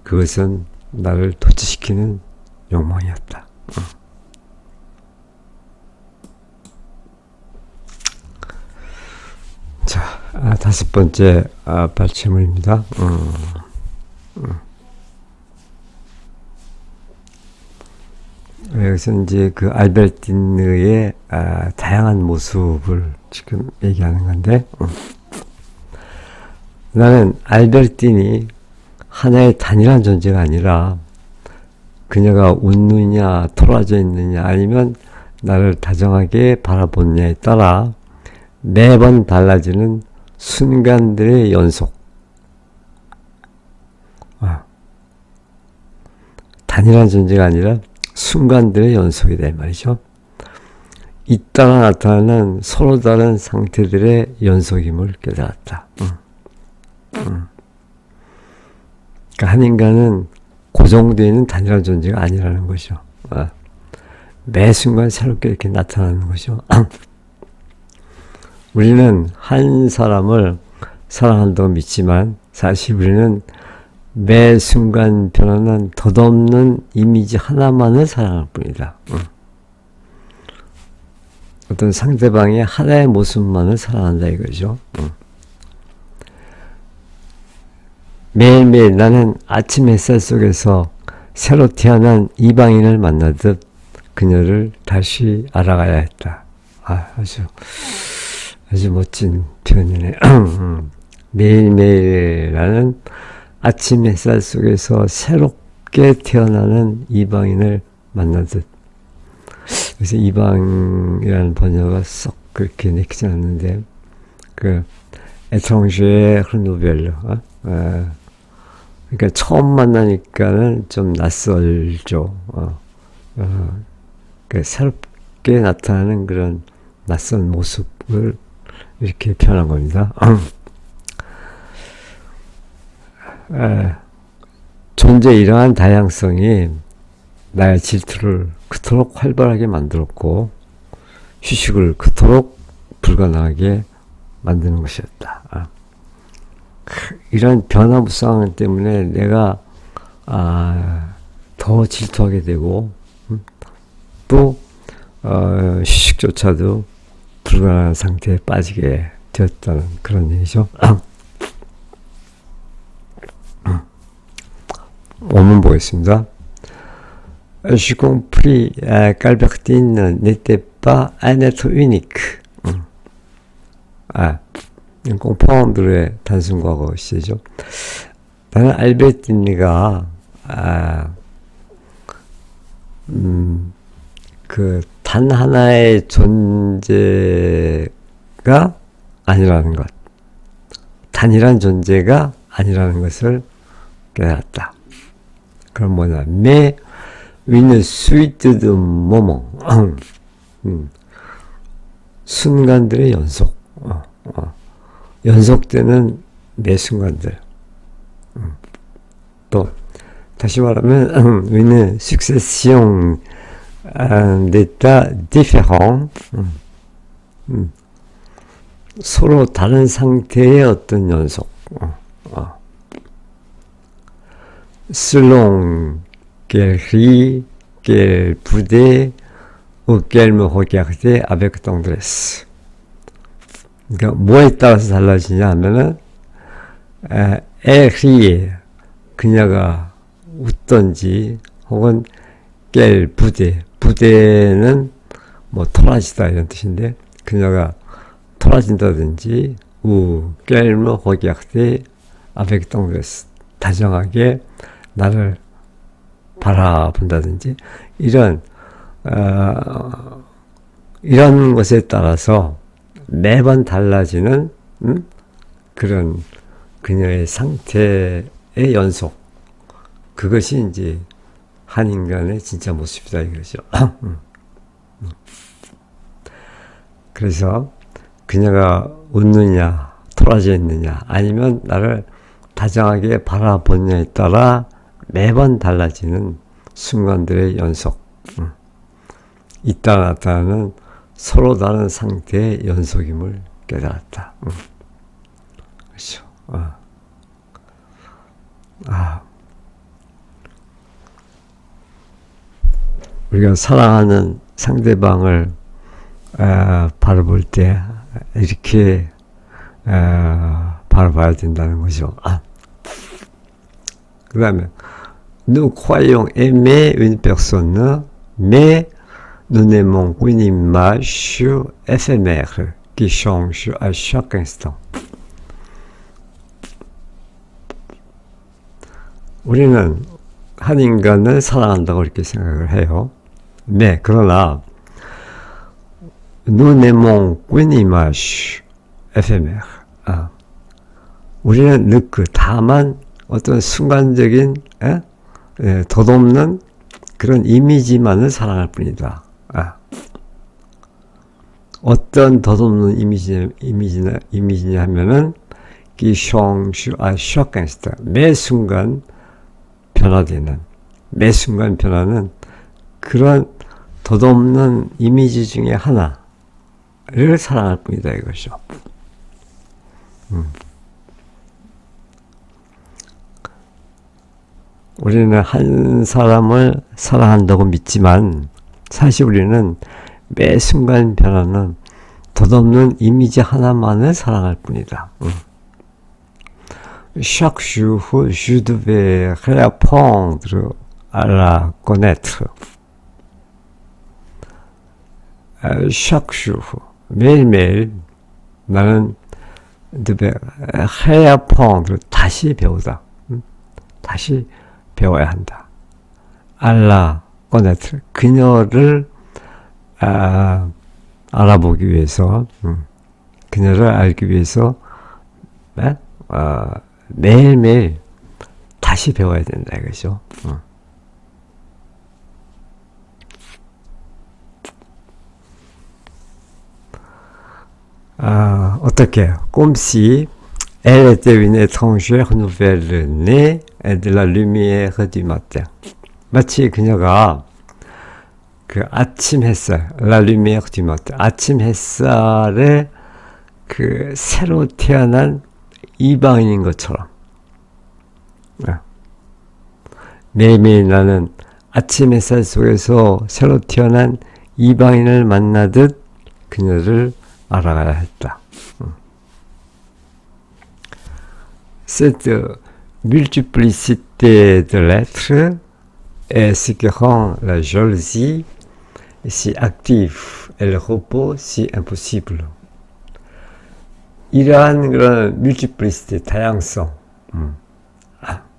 그것은 나를 도취시키는 욕망이었다. 자, 5번째 발췌물입니다. 여기서 이제 그 알베르티느의 다양한 모습을 지금 얘기하는 건데, 나는 알베르틴이 하나의 단일한 존재가 아니라 그녀가 웃느냐 토라져 있느냐 아니면 나를 다정하게 바라보느냐에 따라 매번 달라지는 순간들의 연속. 단일한 존재가 아니라 순간들의 연속이다 이 말이죠. 잇따라 나타나는 서로 다른 상태들의 연속임을 깨달았다. 그러니까 한 인간은 고정되어 있는 단일한 존재가 아니라는 거죠. 매 순간 새롭게 이렇게 나타나는 거죠. 우리는 한 사람을 사랑한다고 믿지만 사실 우리는 매 순간 변하는 덧없는 이미지 하나만을 사랑할 뿐이다. 어떤 상대방의 하나의 모습만을 사랑한다 이거죠. 매일매일 나는 아침 햇살 속에서 새로 태어난 이방인을 만나듯 그녀를 다시 알아가야 했다. 아주 멋진 표현이네. 매일매일 나는 아침 햇살 속에서 새롭게 태어나는 이방인을 만나듯. 그래서 이방이라는 번역가 썩 그렇게 내키지 않는데, 에트랑제의 흐르노벨, 그러니까 처음 만나니까는 좀 낯설죠. 그러니까 새롭게 나타나는 그런 낯선 모습을 이렇게 표현한 겁니다. 존재의 이러한 다양성이 나의 질투를 그토록 활발하게 만들었고 휴식을 그토록 불가능하게 만드는 것이었다. 이런 변화무쌍함 때문에 내가 더 질투하게 되고 또 휴식조차도 불가능한 상태에 빠지게 되었다는 그런 얘기죠. 원문 보겠습니다. Je compris qu'Albertine n'était pas un être unique. comprendre의 단순 과거 시제죠. 나는 알베르티니가 단 하나의 존재가 아니라는 것, 단일한 존재가 아니라는 것을 깨달았다. 그럼 뭐냐? mais une suite de moments. 순간들의 연속. 연속되는 매 순간들. 또 다시 말하면 une succession d'états différents. 서로 다른 상태의 어떤 연속. selon qu'elle rit, qu'elle boudait ou qu'elle me regardait avec tendresse. 그러니까 뭐에 따라서 달라지냐 하면은 elle riait, 그녀가 웃던지, 혹은 qu'elle boudait, boudai는 뭐 토라지다 이런 뜻인데 그녀가 토라진다든지, ou qu'elle me regardait avec tendresse, 다정하게 나를 바라본다든지, 이런 것에 따라서 매번 달라지는 그런 그녀의 상태의 연속, 그것이 이제 한 인간의 진짜 모습이다 이거죠. 그래서 그녀가 웃느냐 토라져 있느냐 아니면 나를 다정하게 바라보느냐에 따라 매번 달라지는 순간들의 연속, 이따 나타나는 서로 다른 상태의 연속임을 깨달았다. 그렇죠. 우리가 사랑하는 상대방을 바라볼 때 이렇게 바라봐야 된다는 거죠. 그 다음에 nous croyons aimer une personne Mais nous n'aimons qu'une image éphémère qui change à chaque instant. 우리는 한 인간을 사랑한다고 이렇게 생각을 해요. 네, 그러나 nous n'aimons qu'une image éphémère. 우리는 다만 어떤 순간적인 덧없는 그런 이미지만을 사랑할 뿐이다. 어떤 덧없는 이미지냐 하면은 qui change à chaque instant. 매 순간 변화되는, 매 순간 변하는 그런 덧없는 이미지 중에 하나를 사랑할 뿐이다 이것이죠. 우리는 한 사람을 사랑한다고 믿지만 사실 우리는 매 순간 변하는 덧없는 이미지 하나만을 사랑할 뿐이다. Chaque jour, je devais réapprendre à la connaître. Chaque jour, 매일매일 나는 devais réapprendre, 다시 배우다. 다시 배워야 한다. à la connaître, 그녀를 알아보기 위해서, 그녀를 알기 위해서 매일매일 다시 배워야 된다 이거죠. 어떻게? Comme si elle était une étrangère nouvelle née de la lumière du matin. 마치 그녀가 그 아침 햇살, la lumière du matin, 아침 햇살에 그 새로 태어난 이방인인 것처럼. 매일매일 나는 아침 햇살 속에서 새로 태어난 이방인을 만나듯 그녀를 알아가야 했다. Cette multiplicité de lettres est ce qui rend la jalousie si active et le repos si impossible. 이러한 그런 multiplicity, 다양성,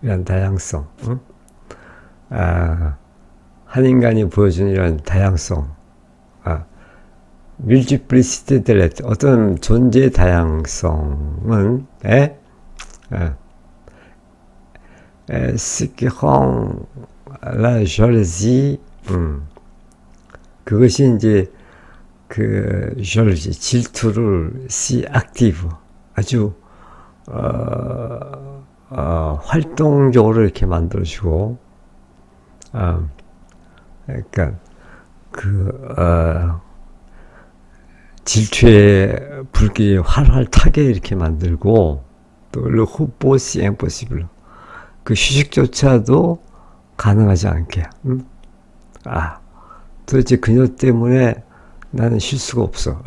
이런 다양성, 한 인간이 보여주는 이런 다양성, multiplicité de lettres, 어떤 존재의 다양성은 ce qui rend la jalousie, 그것이 이제 그 jalousie, 질투를 si active, 아주 활동적으로 이렇게 만들어주고, 그러니까 질투의 불길이 활활 타게 이렇게 만들고, 또 le repos si impossible, 그 휴식조차도 가능하지 않게. 도대체 그녀 때문에 나는 쉴 수가 없어.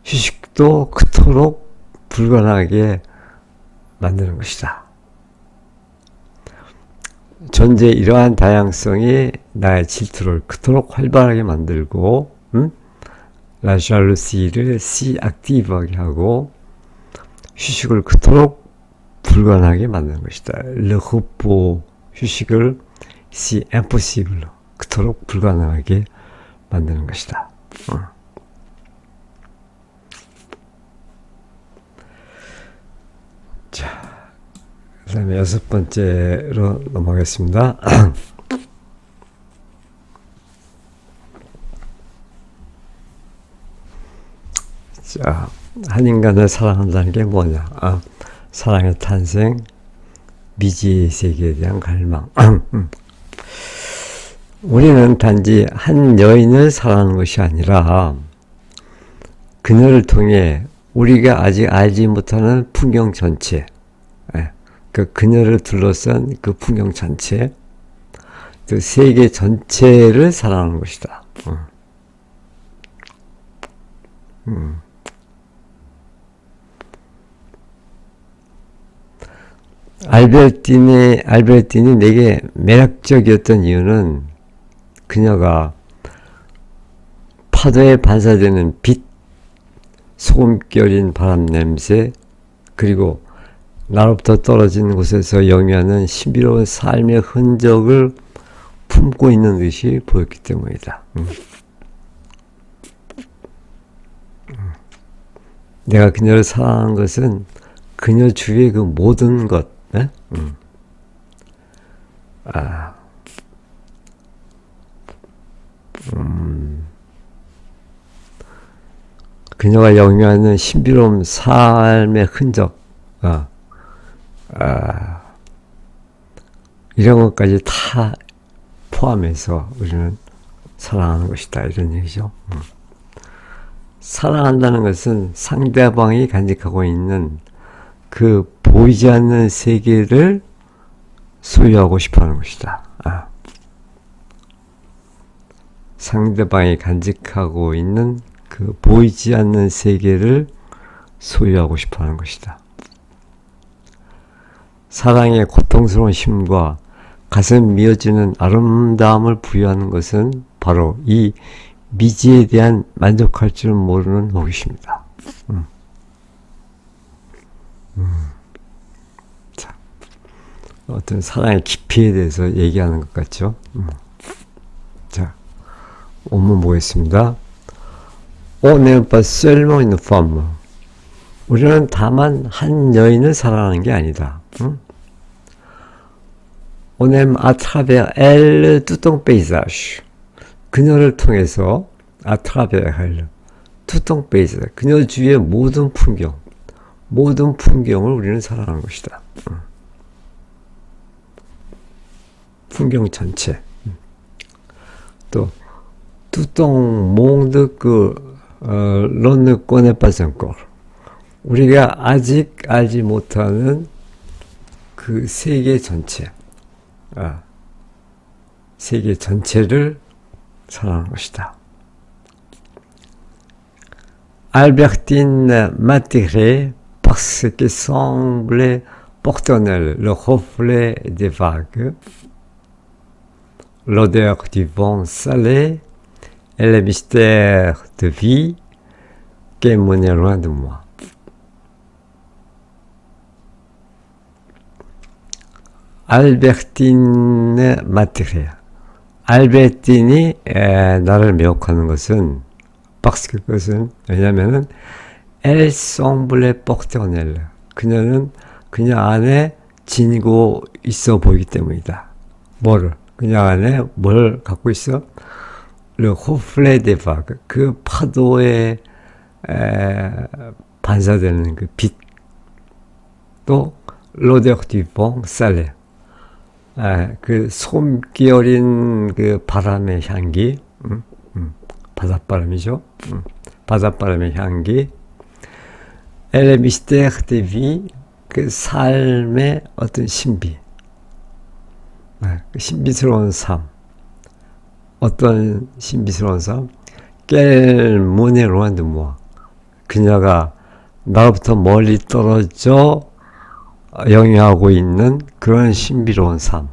휴식도 그토록 불가능하게 만드는 것이다. 존재의 이러한 다양성이 나의 질투를 그토록 활발하게 만들고, la jalousie,를 si active하게 하고, 휴식을 그토록 불가능하게 만드는 것이다. le repos, 휴식을 si impossible, 그토록 불가능하게 만드는 것이다. 자, 그 다음에 6번째로 넘어가겠습니다. 자, 한 인간을 사랑한다는 게 뭐냐? 사랑의 탄생, 미지의 세계에 대한 갈망. 우리는 단지 한 여인을 사랑하는 것이 아니라 그녀를 통해 우리가 아직 알지 못하는 풍경 전체, 그 그녀를 둘러싼 그 풍경 전체, 그 세계 전체를 사랑하는 것이다. 알베르틴이 내게 매력적이었던 이유는 그녀가 파도에 반사되는 빛, 소금결인 바람 냄새, 그리고 나로부터 떨어진 곳에서 영위하는 신비로운 삶의 흔적을 품고 있는 듯이 보였기 때문이다. 내가 그녀를 사랑하는 것은 그녀 주위의 그 모든 것, 그녀가 영위하는 신비로운 삶의 흔적, 이런 것까지 다 포함해서 우리는 사랑하는 것이다, 이런 얘기죠. 사랑한다는 것은 상대방이 간직하고 있는 그 보이지 않는 세계를 소유하고 싶어하는 것이다. 상대방이 간직하고 있는 그 보이지 않는 세계를 소유하고 싶어하는 것이다. 사랑의 고통스러운 힘과 가슴 미어지는 아름다움을 부여하는 것은 바로 이 미지에 대한 만족할 줄 모르는 호기심이다. 자, 어떤 사랑의 깊이에 대해서 얘기하는 것 같죠? 자, 원문 보겠습니다. On n'aime pas seulement une femme. 우리는 다만 한 여인을 사랑하는 게 아니다. On aime à travers elle tout un paysage. 그녀를 통해서 à travers elle tout un paysage. 그녀 주위의 모든 풍경을 우리는 사랑하는 것이다. 풍경 전체. 또 tout un monde que l'on ne connaît pas encore. 우리가 아직 알지 못하는 그 세계 전체, 세계 전체를 사랑하는 것이다. Albertine m'attirait parce qu'elle semblait porter en elle le reflet des vagues, l'odeur du vent salé et le mystère de vie qui menait loin de moi. 알베르틴의 마티레아. 알베르틴이 나를 매혹하는 것은 그것은 왜냐면은 elle semblait porter en elle. 그녀는 그녀 안에 지니고 있어 보이기 때문이다. 그녀 안에 뭘 갖고 있어? Le reflet des vagues. 그 파도에 반사되는 그 빛. 또 l'odeur du vent salé. 그 솜기 어린 그 바람의 향기, 바닷바람이죠. 바닷바람의 향기. Et le mystère de vie, 그 삶의 어떤 신비, 그 신비스러운 삶. 어떤 신비스러운 삶? Qu'elle menait loin de moi. 그녀가 나로부터 멀리 떨어져 영위하고 있는 그런 신비로운 삶.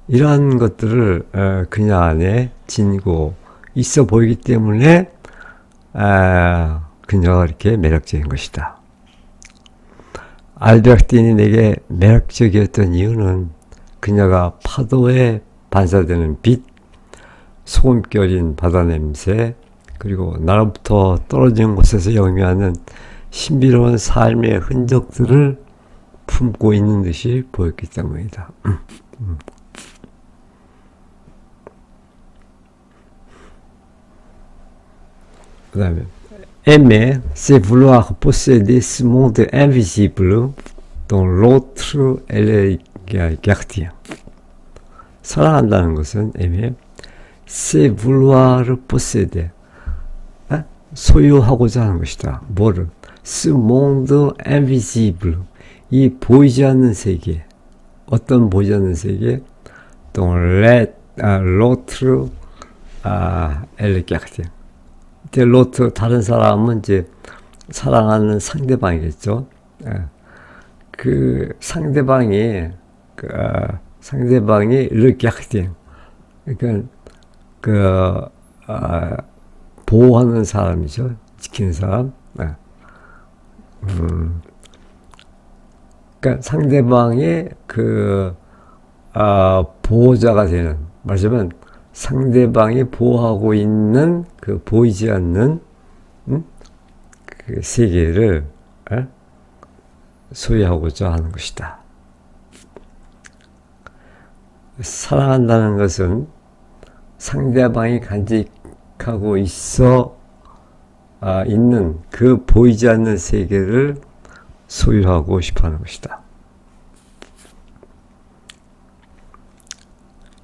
이러한 것들을 그녀 안에 지니고 있어 보이기 때문에 그녀가 이렇게 매력적인 것이다. 알베르틴이 내게 매력적이었던 이유는 그녀가 파도에 반사되는 빛, 소금결인 바다 냄새, 그리고 나로부터 떨어진 곳에서 영위하는 신비로운 삶의 흔적들을 품고 있는 듯이 보였기 때문이다. 그 다음에 aimer, c'est vouloir posséder ce monde invisible dont l'autre est le gardien. 사랑한다는 것은 aimer, c'est vouloir posséder, 소유하고자 하는 것이다. 뭐를? Ce monde invisible, 이 보이지 않는 세계. 어떤 보이지 않는 세계? dont l'autre est le gardien. l'autre, 다른 사람은 이제 사랑하는 상대방이겠죠. 그 상대방이 르갸흐딩, 그러니까 그 보호하는 사람이죠. 지키는 사람. 그러니까 상대방의 보호자가 되는, 말하자면 상대방이 보호하고 있는 그 보이지 않는 그 세계를 소유하고자 하는 것이다. 사랑한다는 것은 상대방이 간직하고 있는 그 보이지 않는 세계를 소유하고 싶어 하는 것이다.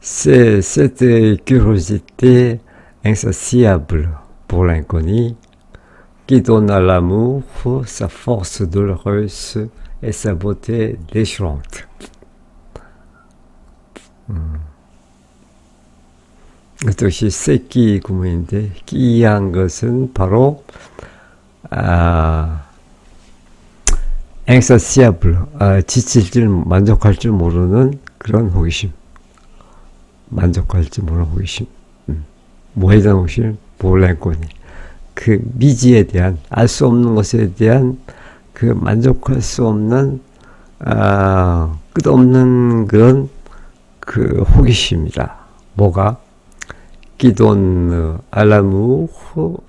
C'est cette curiosité insatiable pour l'inconnu qui donne à l'amour sa force douloureuse et sa beauté déchirante. 이것이 새끼 구문인데, 끼한 것은 바로 insatiable, 지칠 줄, 만족할 줄 모르는 그런 호기심. 만족할 줄 모르는 호기심. 뭐에 대한 호기심? 몰랭코니. 그 미지에 대한, 알 수 없는 것에 대한 그 만족할 수 없는 끝없는 그런 그 호기심이다. 뭐가? qui donne à l'amour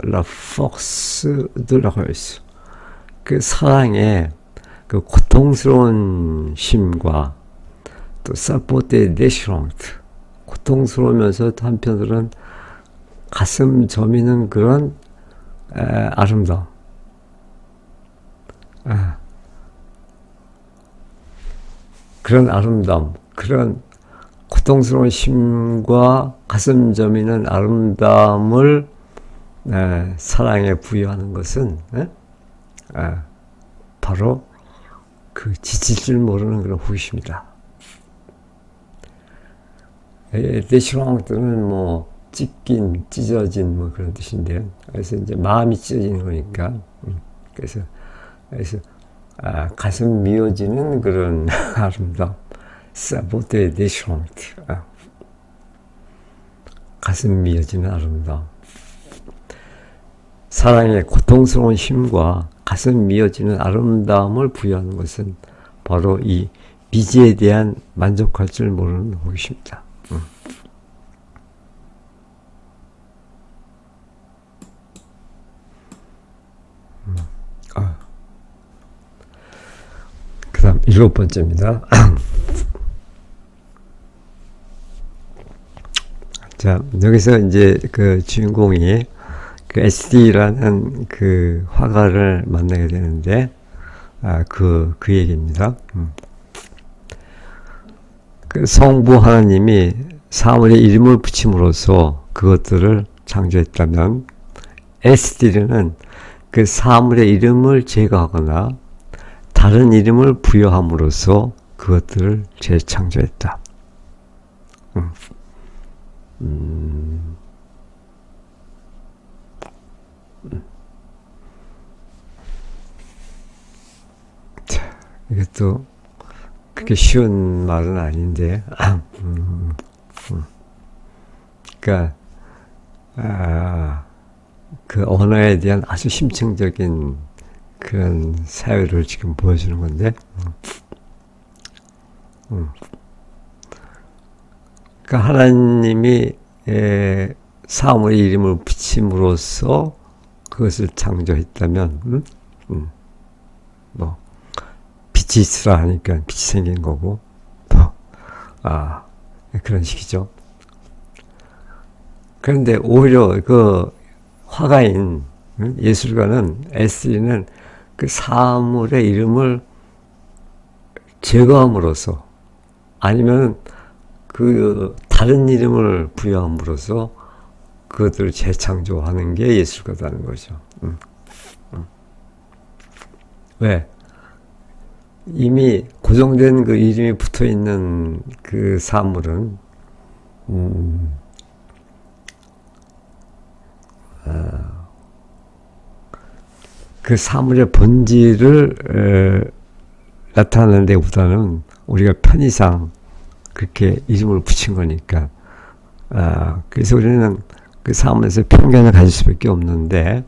la force de la ruse. 그 사랑의 그 고통스러운 심과 또 sa beauté déchirante. 고통스러우면서 또 한편으로는 가슴 저미는 그런 아름다움. 그런 아름다움, 그런 고통스러운 심과 가슴 저미는 아름다움을 사랑에 부여하는 것은 바로 그 지칠 줄 모르는 그런 호기심이다. 데시랑트는 뭐 찢긴, 찢어진 뭐 그런 뜻인데요. 그래서 이제 마음이 찢어지는 거니까. 그래서 가슴 미어지는 그런 아름다움. 사보테 데시랑트. 가슴 미어지는 아름다움. 사랑의 고통스러운 힘과 가슴 미어지는 아름다움을 부여하는 것은 바로 이 미지에 대한 만족할 줄 모르는 호기심이다. 그 다음 7번째입니다. 자, 여기서 이제 그 주인공이 그 SD라는 그 화가를 만나게 되는데, 그 얘기입니다. 그 성부 하나님이 사물에 이름을 붙임으로써 그것들을 창조했다면, SD는 그 사물의 이름을 제거하거나 다른 이름을 부여함으로써 그것들을 재창조했다. 자, 이것도 그렇게 쉬운 말은 아닌데, 그러니까 그 언어에 대한 아주 심층적인 그런 사유를 지금 보여주는 건데, 그러니까 하나님이 사물의 이름을 붙임으로써 그것을 창조했다면, 뭐 빛이 있으라 하니까 빛이 생긴 거고, 그런 식이죠. 그런데 오히려 그 화가인 예술가는 SE는 그 사물의 이름을 제거함으로써 아니면 그 다른 이름을 부여함으로써 그것들을 재창조하는 게 예술가다는 거죠. 왜? 이미 고정된 그 이름이 붙어 있는 그 사물은 그 사물의 본질을 나타나는 데보다는 우리가 편의상 그렇게 이름을 붙인 거니까. 그래서 우리는 그 사물에서 편견을 가질 수밖에 없는데,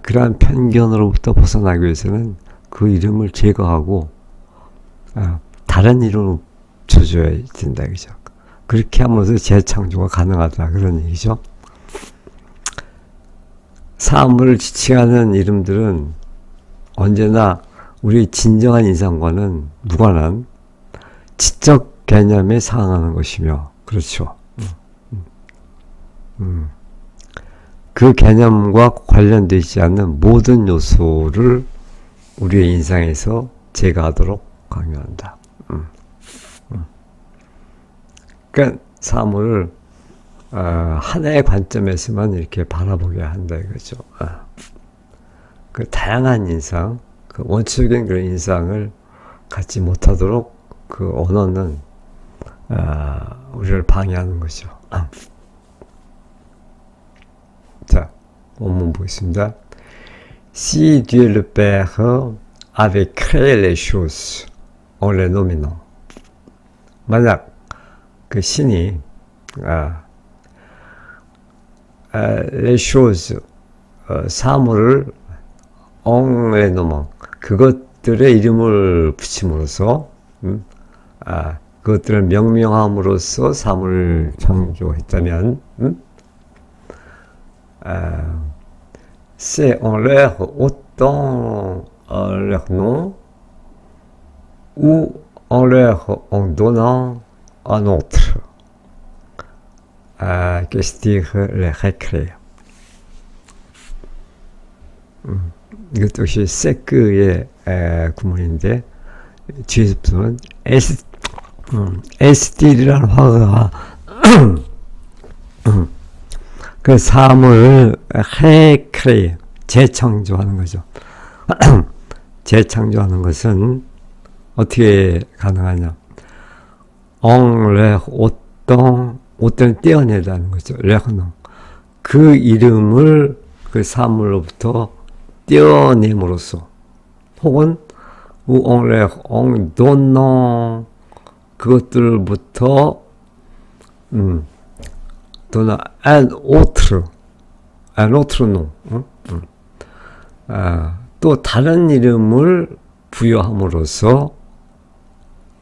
그러한 편견으로부터 벗어나기 위해서는 그 이름을 제거하고 다른 이름으로 붙여줘야 된다, 그죠? 그렇게 함으로써 재창조가 가능하다, 그런 얘기죠. 사물을 지칭하는 이름들은 언제나 우리의 진정한 인상과는 무관한 지적 개념에 상응하는 것이며, 그렇죠. 그 개념과 관련되지 않는 모든 요소를 우리의 인상에서 제거하도록 강요한다. 그러니까 사물을 하나의 관점에서만 이렇게 바라보게 한다 이거죠. 그 다양한 인상, 그 원초적인 그런 인상을 갖지 못하도록 그 언어는 우리를 방해하는 거죠. 자, 원문 보겠습니다. Si Dieu le Père avait créé les choses en les nominant. 만약 그 신이 les choses 사물을 en les nommant 그것들의 이름을 붙임으로써 그것들을 명명함으로써 사물을 창조했다면 c'est en leur ôtant leur nom ou en leur en donnant un autre que c'est-à-dire les recréer. 이것도 역시 세크의 구문인데 뒤에서 보면 에스틸이라는 화가 그 사물을 recréer 재창조하는 거죠. 재창조하는 것은 어떻게 가능하냐? 어떤 떼어내다는 거죠. 그 이름을 그 사물로부터 떼어냄으로써 혹은 donnant 그것들부터 donnant un autre nom 또 다른 이름을 부여함으로써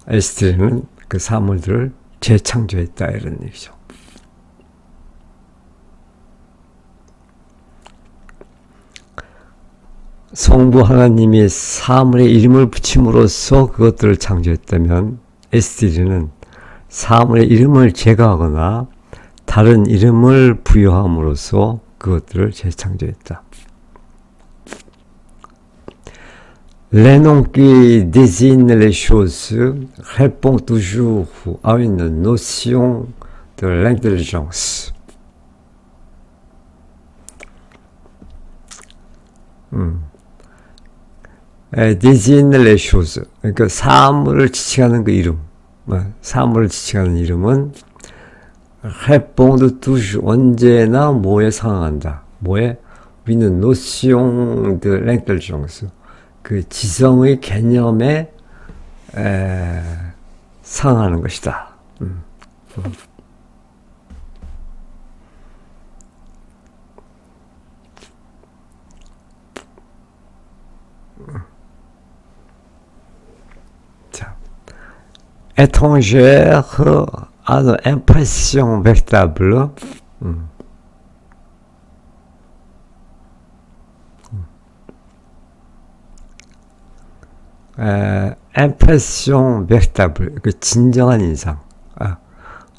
에스테르는 그 사물들을 재창조했다 이런 얘기죠. 성부 하나님이 사물의 이름을 붙임으로써 그것들을 창조했다면 에스테르는 사물의 이름을 제거하거나 다른 이름을 부여함으로써 그것들을 재창조했다. Les noms qui désignent les choses répondent toujours à une notion de l'intelligence. désigne les choses. 그러니까 사물을 지칭하는 그 이름, 사물을 지칭하는 이름은 répondent toujours 언제나 뭐에 상응한다. 뭐에? 우리는 notion de l'intelligence. 그 지성의 개념에 상응하는 것이다. 자, étrangère à une impression véritable. impression véritable, 그 진정한 인상.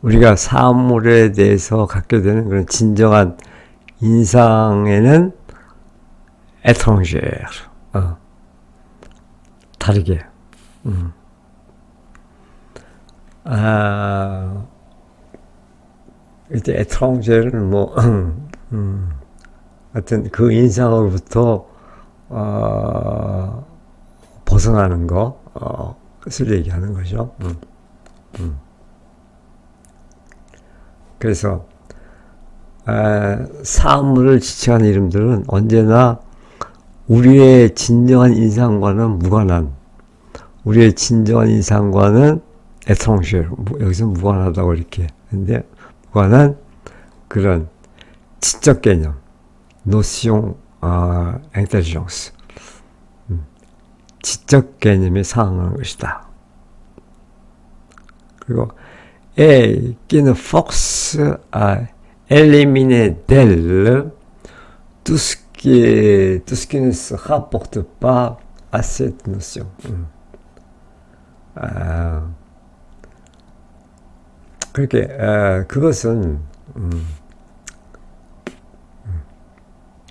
우리가 사물에 대해서 갖게 되는 그런 진정한 인상에는 étrangère, 다르게. 이때 étrange는 뭐, 하여튼 그 인상으로부터, 벗어나는 것을 얘기하는 거죠. 그래서 사물을 지칭하는 이름들은 언제나 우리의 진정한 인상과는 무관한 우리의 진정한 인상과는 étranger, 여기서 무관하다고 이렇게. 근데 무관한 그런 지적 개념, notion, intelligence. 지적 개념에 상응하는 것이다. 그리고 et qui ne force à éliminer d'elle tout ce qui ne se rapporte pas à cette notion. 그렇게 그것은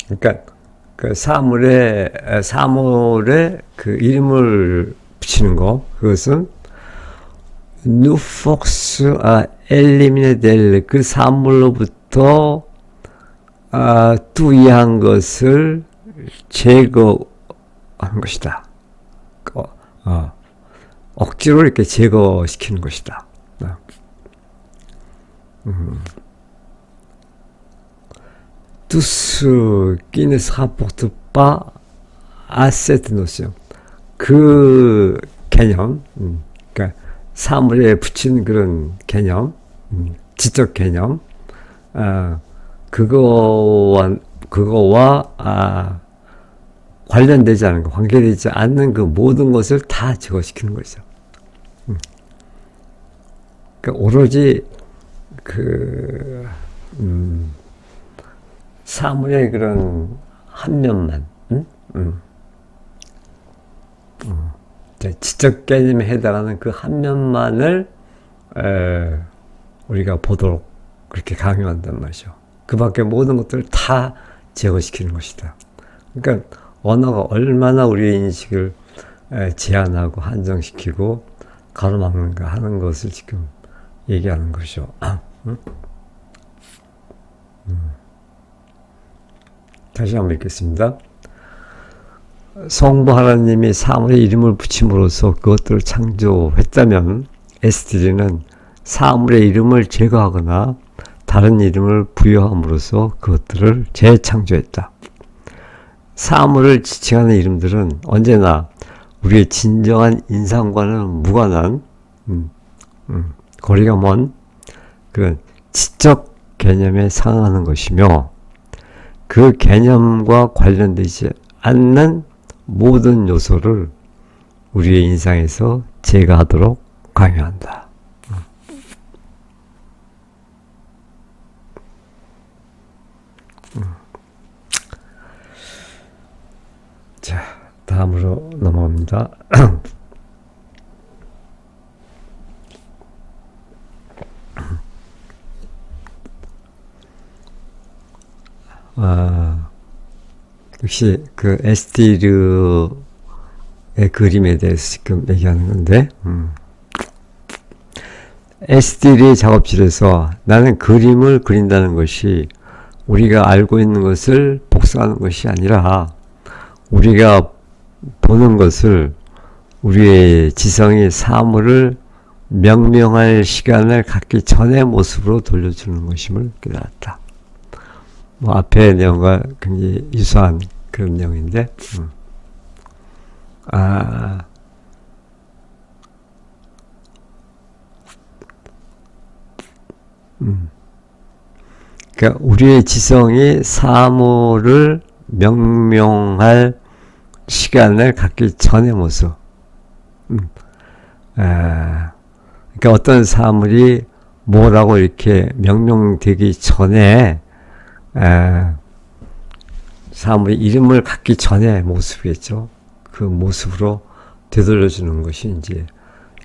그러니까 그 사물에 그 이름을 붙이는 거, 그것은 nous force à éliminer d'elle, 그 사물로부터 두이한 것을 제거하는 것이다. 억지로 이렇게 제거시키는 것이다. Tout ce qui ne se rapporte pas à cette notion. 그 개념, 그러니까 사물에 붙인 그런 개념, 지적 개념, 그거와 관련되지 않은 거, 관계되지 않는 그 모든 것을 다 제거시키는 거죠. 그러니까 오로지 사물의 그런 한 면만, 지적 개념에 해당하는 그 한 면만을 우리가 보도록 그렇게 강요한단 말이죠. 그 밖에 모든 것들을 다 제거시키는 것이다. 그러니까 언어가 얼마나 우리의 인식을 제한하고 한정시키고 가로막는가 하는 것을 지금 얘기하는 것이죠. 다시 한번 읽겠습니다. 성부 하나님이 사물에 이름을 붙임으로써 그것들을 창조했다면 에스티리는 사물의 이름을 제거하거나 다른 이름을 부여함으로써 그것들을 재창조했다. 사물을 지칭하는 이름들은 언제나 우리의 진정한 인상과는 무관한 거리가 먼 그런 지적 개념에 상응하는 것이며, 그 개념과 관련되지 않는 모든 요소를 우리의 인상에서 제거하도록 강요한다. 자, 다음으로 넘어갑니다. 역시 그 에스티르의 그림에 대해서 지금 얘기하는 건데, 에스티르의 작업실에서 나는 그림을 그린다는 것이 우리가 알고 있는 것을 복사하는 것이 아니라 우리가 보는 것을 우리의 지성이 사물을 명명할 시간을 갖기 전의 모습으로 돌려주는 것임을 깨달았다. 뭐 앞의 내용과 굉장히 유사한 그런 내용인데, 그러니까 우리의 지성이 사물을 명명할 시간을 갖기 전의 모습. 그러니까 어떤 사물이 뭐라고 이렇게 명명되기 전에 사물의 이름을 갖기 전의 모습이겠죠. 그 모습으로 되돌려주는 것이 이제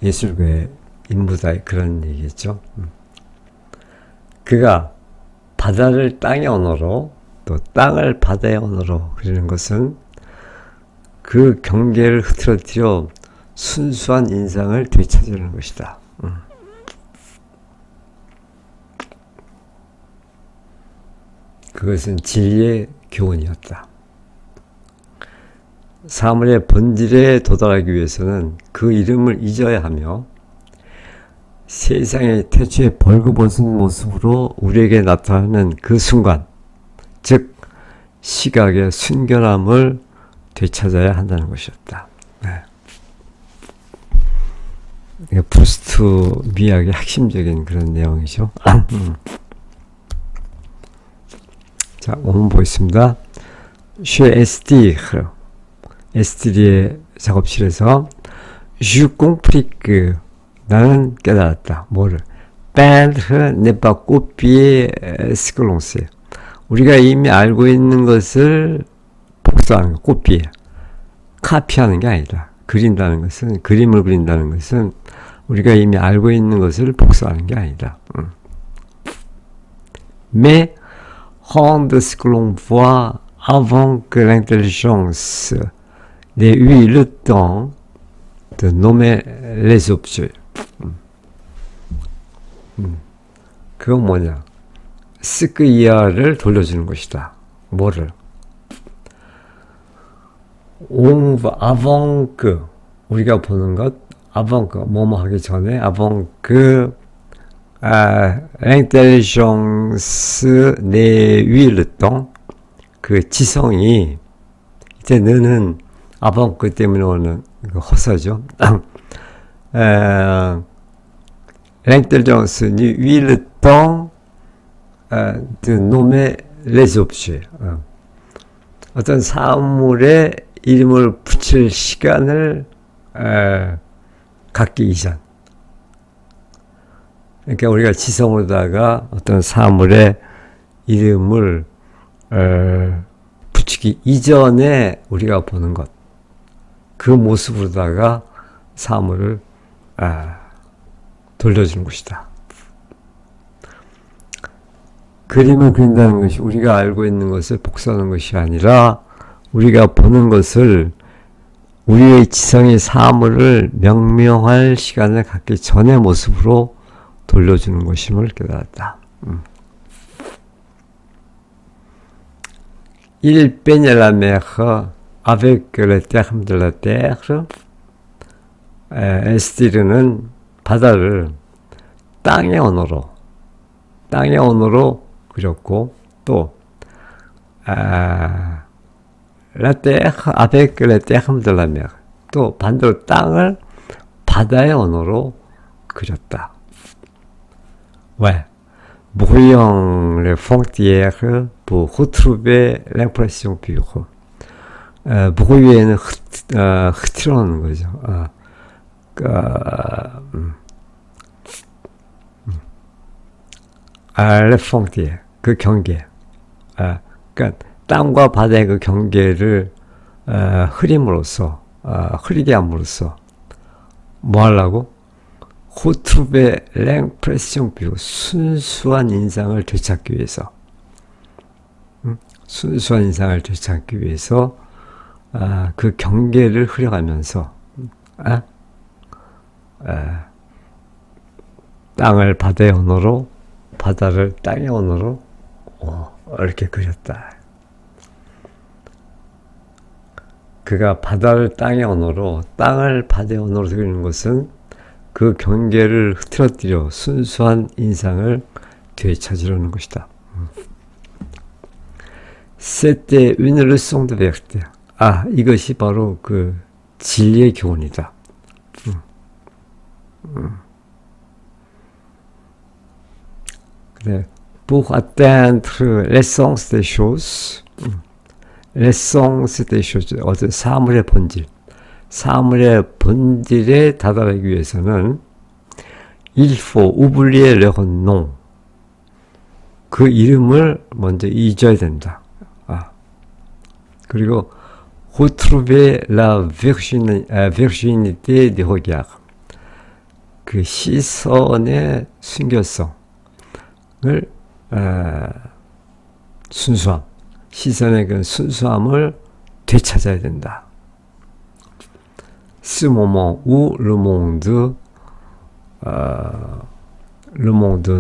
예술가의 임무다의 그런 얘기겠죠. 그가 바다를 땅의 언어로, 또 땅을 바다의 언어로 그리는 것은 그 경계를 흐트러뜨려 순수한 인상을 되찾으려는 것이다. 그것은 진리의 교훈이었다. 사물의 본질에 도달하기 위해서는 그 이름을 잊어야 하며, 세상의 태초에 벌거벗은 모습으로 우리에게 나타나는 그 순간, 즉 시각의 순결함을 되찾아야 한다는 것이었다. 네. 프루스트 미학의 핵심적인 그런 내용이죠. 자, 오늘 보겠습니다. Chez Estir, 에스티리의 작업실에서 Je compris que 나는 깨달았다. 뭐를? Peindre n'est pas copier ce que l'on sait. 우리가 이미 알고 있는 것을 복사하는 거, 코피해. 카피하는 게 아니다. 그린다는 것은, 그림을 그린다는 것은 우리가 이미 알고 있는 것을 복사하는 게 아니다. Mais rendre ce que l'on voit avant que l'intelligence n'ait eu le temps de nommer les objets. 그건 뭐냐? 스크이아를 돌려주는 것이다. 뭐를? avant que 우리가 보는 것, avant que 뭐뭐 하기 전에, avant que l'intelligence n'ait eu le temps, 그 지성이 이제 너는 avant que 때문에 오는 허사죠. l'intelligence n'ait eu le temps de nommer les objets. 어떤 사물에 이름을 붙일 시간을 갖기 이전. 그러니까 우리가 지성으로다가 어떤 사물에 이름을 붙이기 이전에 우리가 보는 것. 그 모습으로다가 사물을 돌려주는 것이다. 그림을 그린다는 것이 우리가 알고 있는 것을 복사하는 것이 아니라 우리가 보는 것을 우리의 지성의 사물을 명명할 시간을 갖기 전의 모습으로 돌려주는 것임을 깨달았다. Il peigne la mer avec le terme de la terre. 에스티르는 바다를 땅의 언어로 그렸고 또 la terre avec le terme de la mer. 또 반대로 땅을 바다의 언어로 그렸다. 왜? Brouillant les frontières pour retrouver l'impression pure. brouiller는 흐트러는 거죠. les frontières, 그 경계. 그러니까 땅과 바다의 그 경계를 흐림으로써, 흐리게 함으로써 뭐 하려고? retrouver l'impression pure, 순수한 인상을 되찾기 위해서. 순수한 인상을 되찾기 위해서 그 경계를 흐려가면서 땅을 바다의 언어로, 바다를 땅의 언어로 이렇게 그렸다. 그가 바다를 땅의 언어로, 땅을 바다의 언어로 그리는 것은 그 경계를 흐트러뜨려 순수한 인상을 되찾으려는 것이다. C'était une leçon de vérité. 이것이 바로 그 진리의 교훈이다. 그래, pour atteindre l'essence des choses, l'essence des choses, 어떤 사물의 본질, 사물의 본질에 다다르기 위해서는 il faut oublier leur nom, 그 이름을 먼저 잊어야 된다. 그리고 retrouver la virginité des regards, 그 시선의 순결성을 순수함, 시선의 그 순수함을 되찾아야 된다. Ce moment où le monde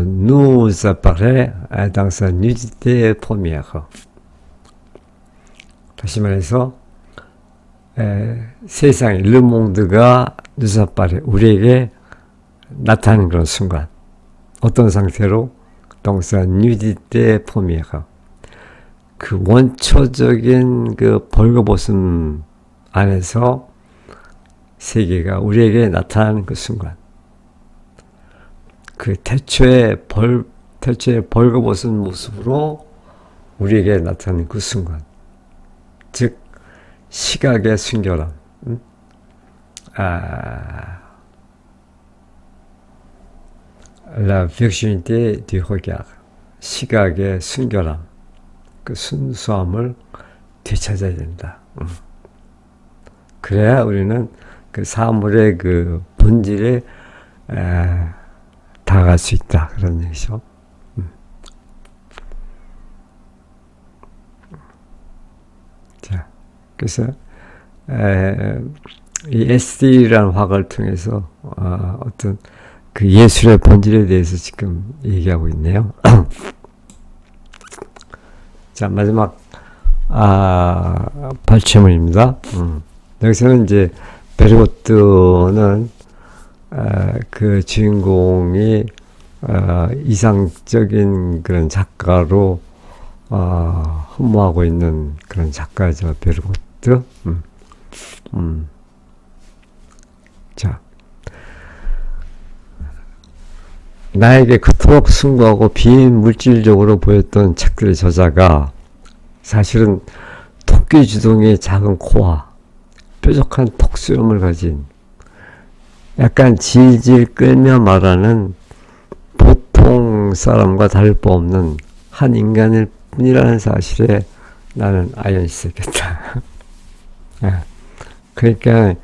nous apparaît dans sa nudité première. 다시 말해서 세상에 le monde가 nous apparaît, 우리에게 나타나는 그런 순간. 어떤 상태로? dans sa nudité première. 그 원초적인 그 벌거벗음 안에서 세계가 우리에게 나타나는 그 순간. 그 태초에 벌거벗은 모습으로 우리에게 나타나는 그 순간, 즉 시각의 순결함, la virginité du regard, 시각의 순결함, 그 순수함을 되찾아야 된다. 그래야 우리는 그 사물의 그 본질에 다가갈 수 있다. 그런 얘기죠. 자, 그래서 이 SD라는 화가를 통해서 어떤 그 예술의 본질에 대해서 지금 얘기하고 있네요. 자, 마지막 발췌문입니다. 여기서는 이제 베르고트는 그 주인공이 이상적인 그런 작가로 흠모하고 있는 그런 작가죠. 베르고트. 자, 나에게 그토록 숭고하고 비물질적으로 보였던 책들의 저자가 사실은 토끼 주둥이의 작은 코와 뾰족한 턱수염을 가진 약간 질질 끌며 말하는 보통 사람과 다를 바 없는 한 인간일 뿐이라는 사실에 나는 아연시색했다. 그러니까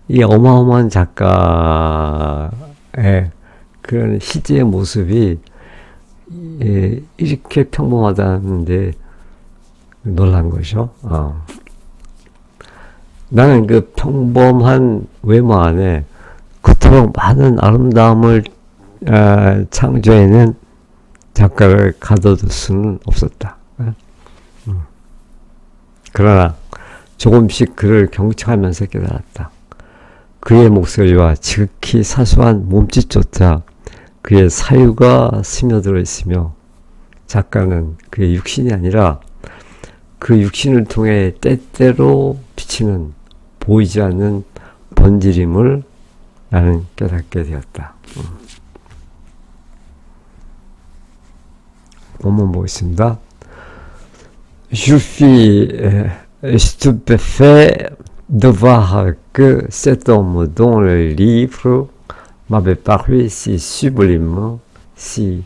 이 어마어마한 작가의 그런 실제의 모습이 이렇게 평범하다는데 놀란 거죠. 나는 그 평범한 외모 안에 그토록 많은 아름다움을 창조해낸 작가를 가둬둘 수는 없었다. 그러나 조금씩 그를 경청하면서 깨달았다. 그의 목소리와 지극히 사소한 몸짓조차 그의 사유가 스며들어 있으며 작가는 그의 육신이 아니라 그 육신을 통해 때때로 비치는 보이지 않는 본질임을 나는 깨닫게 되었다. 본문 보겠습니다. Je fus stupéfait de voir que cet homme dont le livre m'avait paru si sublime, si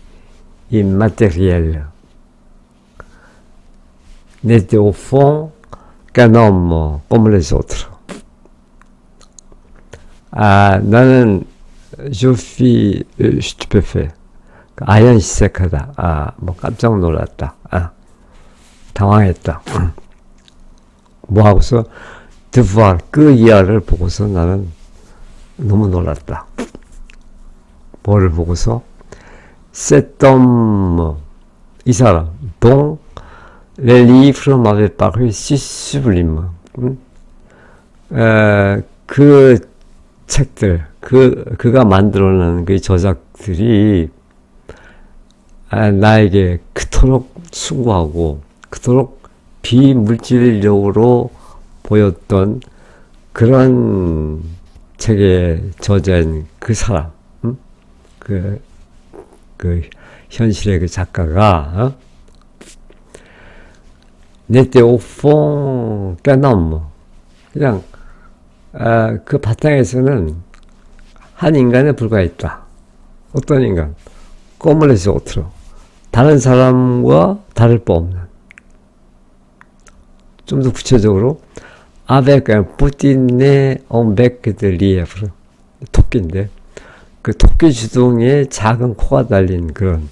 immatériel, n'était au fond qu'un homme comme les autres. 나는 je fus stupéfait. 아연시색하다. 깜짝 놀랐다. 당황했다. 뭐하고서 de voir 그 이하를 보고서 나는 너무 놀랐다. 뭐를 보고서 cet homme 이 사람 dont les livres m'avaient paru si sublime. 그 책들 그가 만들어낸 그 저작들이 나에게 그토록 숭고하고 그토록 비물질적으로 보였던 그런 책의 저자인 그 사람, 그 현실의 그 작가가 n'était au fond qu'un homme. 그냥 그 바탕에서는 한 인간에 불과했다. 어떤 인간? comme les autres. 다른 사람과 다를 바 없는. 좀 더 구체적으로 avec un petit nez en bec de lièvre. 토끼인데 그 토끼 주둥이에 작은 코가 달린 그런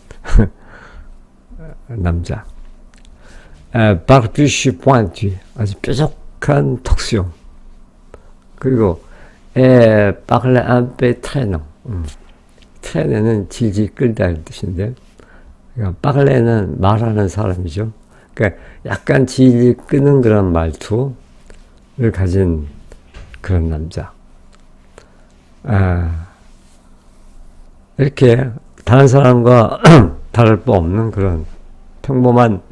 남자. barbiche pointue. 아주 뾰족한 턱수염. 그리고 parle un peu traînant. 트레네는 질질 끌다는 뜻인데, 그러니까 parle는 말하는 사람이죠. 그러니까 약간 질질 끄는 그런 말투를 가진 그런 남자. 이렇게 다른 사람과 다를 바 없는 그런 평범한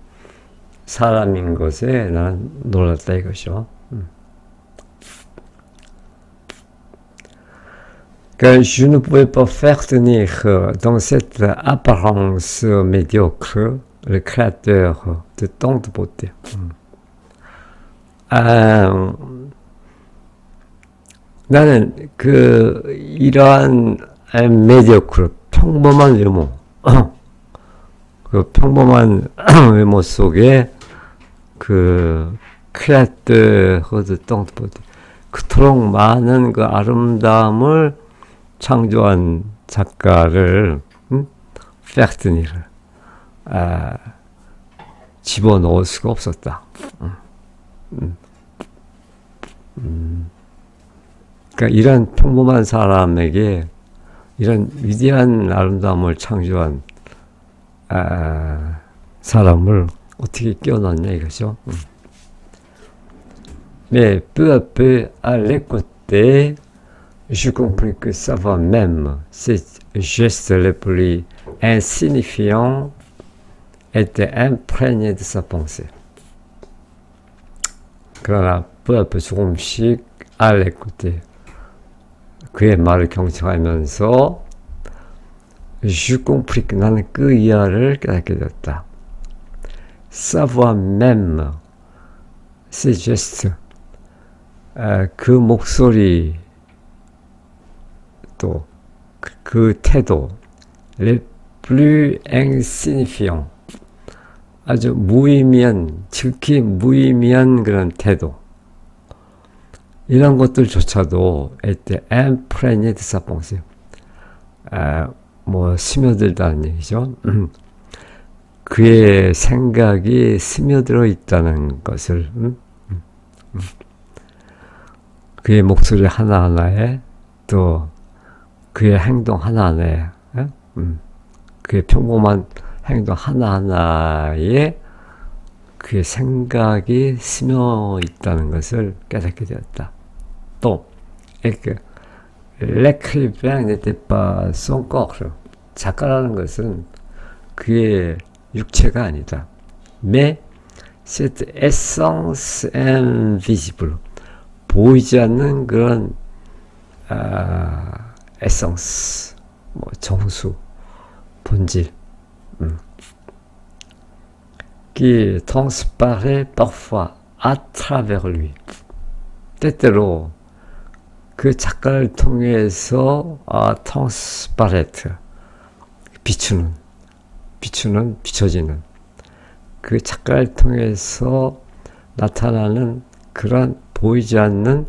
사람인 것에 나는 놀랐다 이것이죠. que je ne pouvais pas faire tenir dans cette apparence médiocre le créateur de tant de beauté. 나는 이러한 mediocre, 평범한 외모, 그 평범한 외모 속에 créateur de tant de beauté, 그토록 많은 그 아름다움을 창조한 작가를 페르트니를 집어넣을 수가 없었다. 그러니까 이런 평범한 사람에게 이런 위대한 아름다움을 창조한 사람을 어떻게 끼워넣냐 이거죠. Mais peu à peu à l'écouter, je compris que sa voix même, ses gestes les plus insignifiants, étaient imprégnés de sa pensée. 그러나 peu à peu 조금씩 à l'écouter, 그의 말을 경청하면서 je compris que 나는 그 이하를 깨닫게 되었다. Sa voix même, ses gestes, 그 목소리 또 그 태도 les plus insignifiants, 아주 무의미한, 즉히 무의미한 그런 태도, 이런 것들조차도 était imprégné de sa pensée, 뭐 스며들다는 얘기죠. 그의 생각이 스며들어 있다는 것을, 그의 목소리 하나하나에, 또 그의 행동 하나하나에, 그의 평범한 행동 하나하나에 그의 생각이 스며 있다는 것을 깨닫게 되었다. 또, l'écrivain n'était pas son corps. 작가라는 것은 그의 육체가 아니다. Mais cette essence invisible, 보이지 않는 그런 에센스, 뭐 정수, 본질, qui transparaît parfois à travers lui. 때때로 그 작가를 통해서 transparaître, 비춰지는 그 작가를 통해서 나타나는 그런 보이지 않는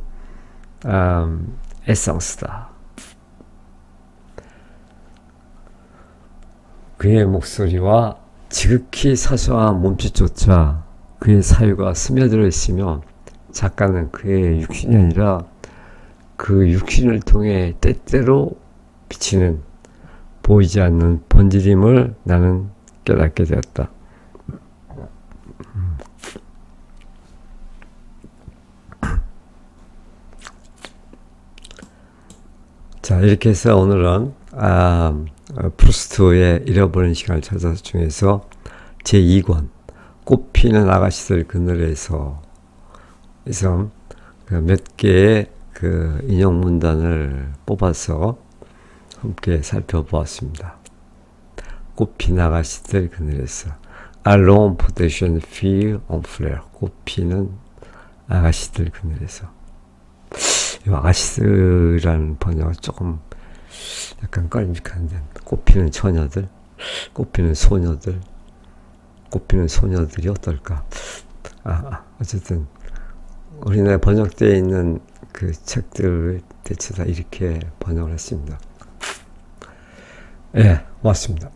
에센스다. 그의 목소리와 지극히 사소한 몸짓조차 그의 사유가 스며들어 있으며 작가는 그의 육신이 아니라 그 육신을 통해 때때로 비치는 보이지 않는 본질임을 나는 깨닫게 되었다. 자, 이렇게 해서 오늘은 프루스트의 잃어버린 시간을 찾아서 중에서 제2권 꽃피는 아가씨들 그늘에서 몇 개의 그 인용 문단을 뽑아서 함께 살펴보았습니다. 꽃피는 아가씨들 그늘에서 Allons pour des jeunes filles en fleurs. 꽃피는 아가씨들 그늘에서. 이 아가씨들이라는 번역은 조금 약간 껄믹한데, 꽃피는 처녀들, 꽃피는 소녀들, 꽃피는 소녀들이 어떨까? 어쨌든 우리나라에 번역되어 있는 그 책들을 대체 다 이렇게 번역을 했습니다. 예, 고맙습니다.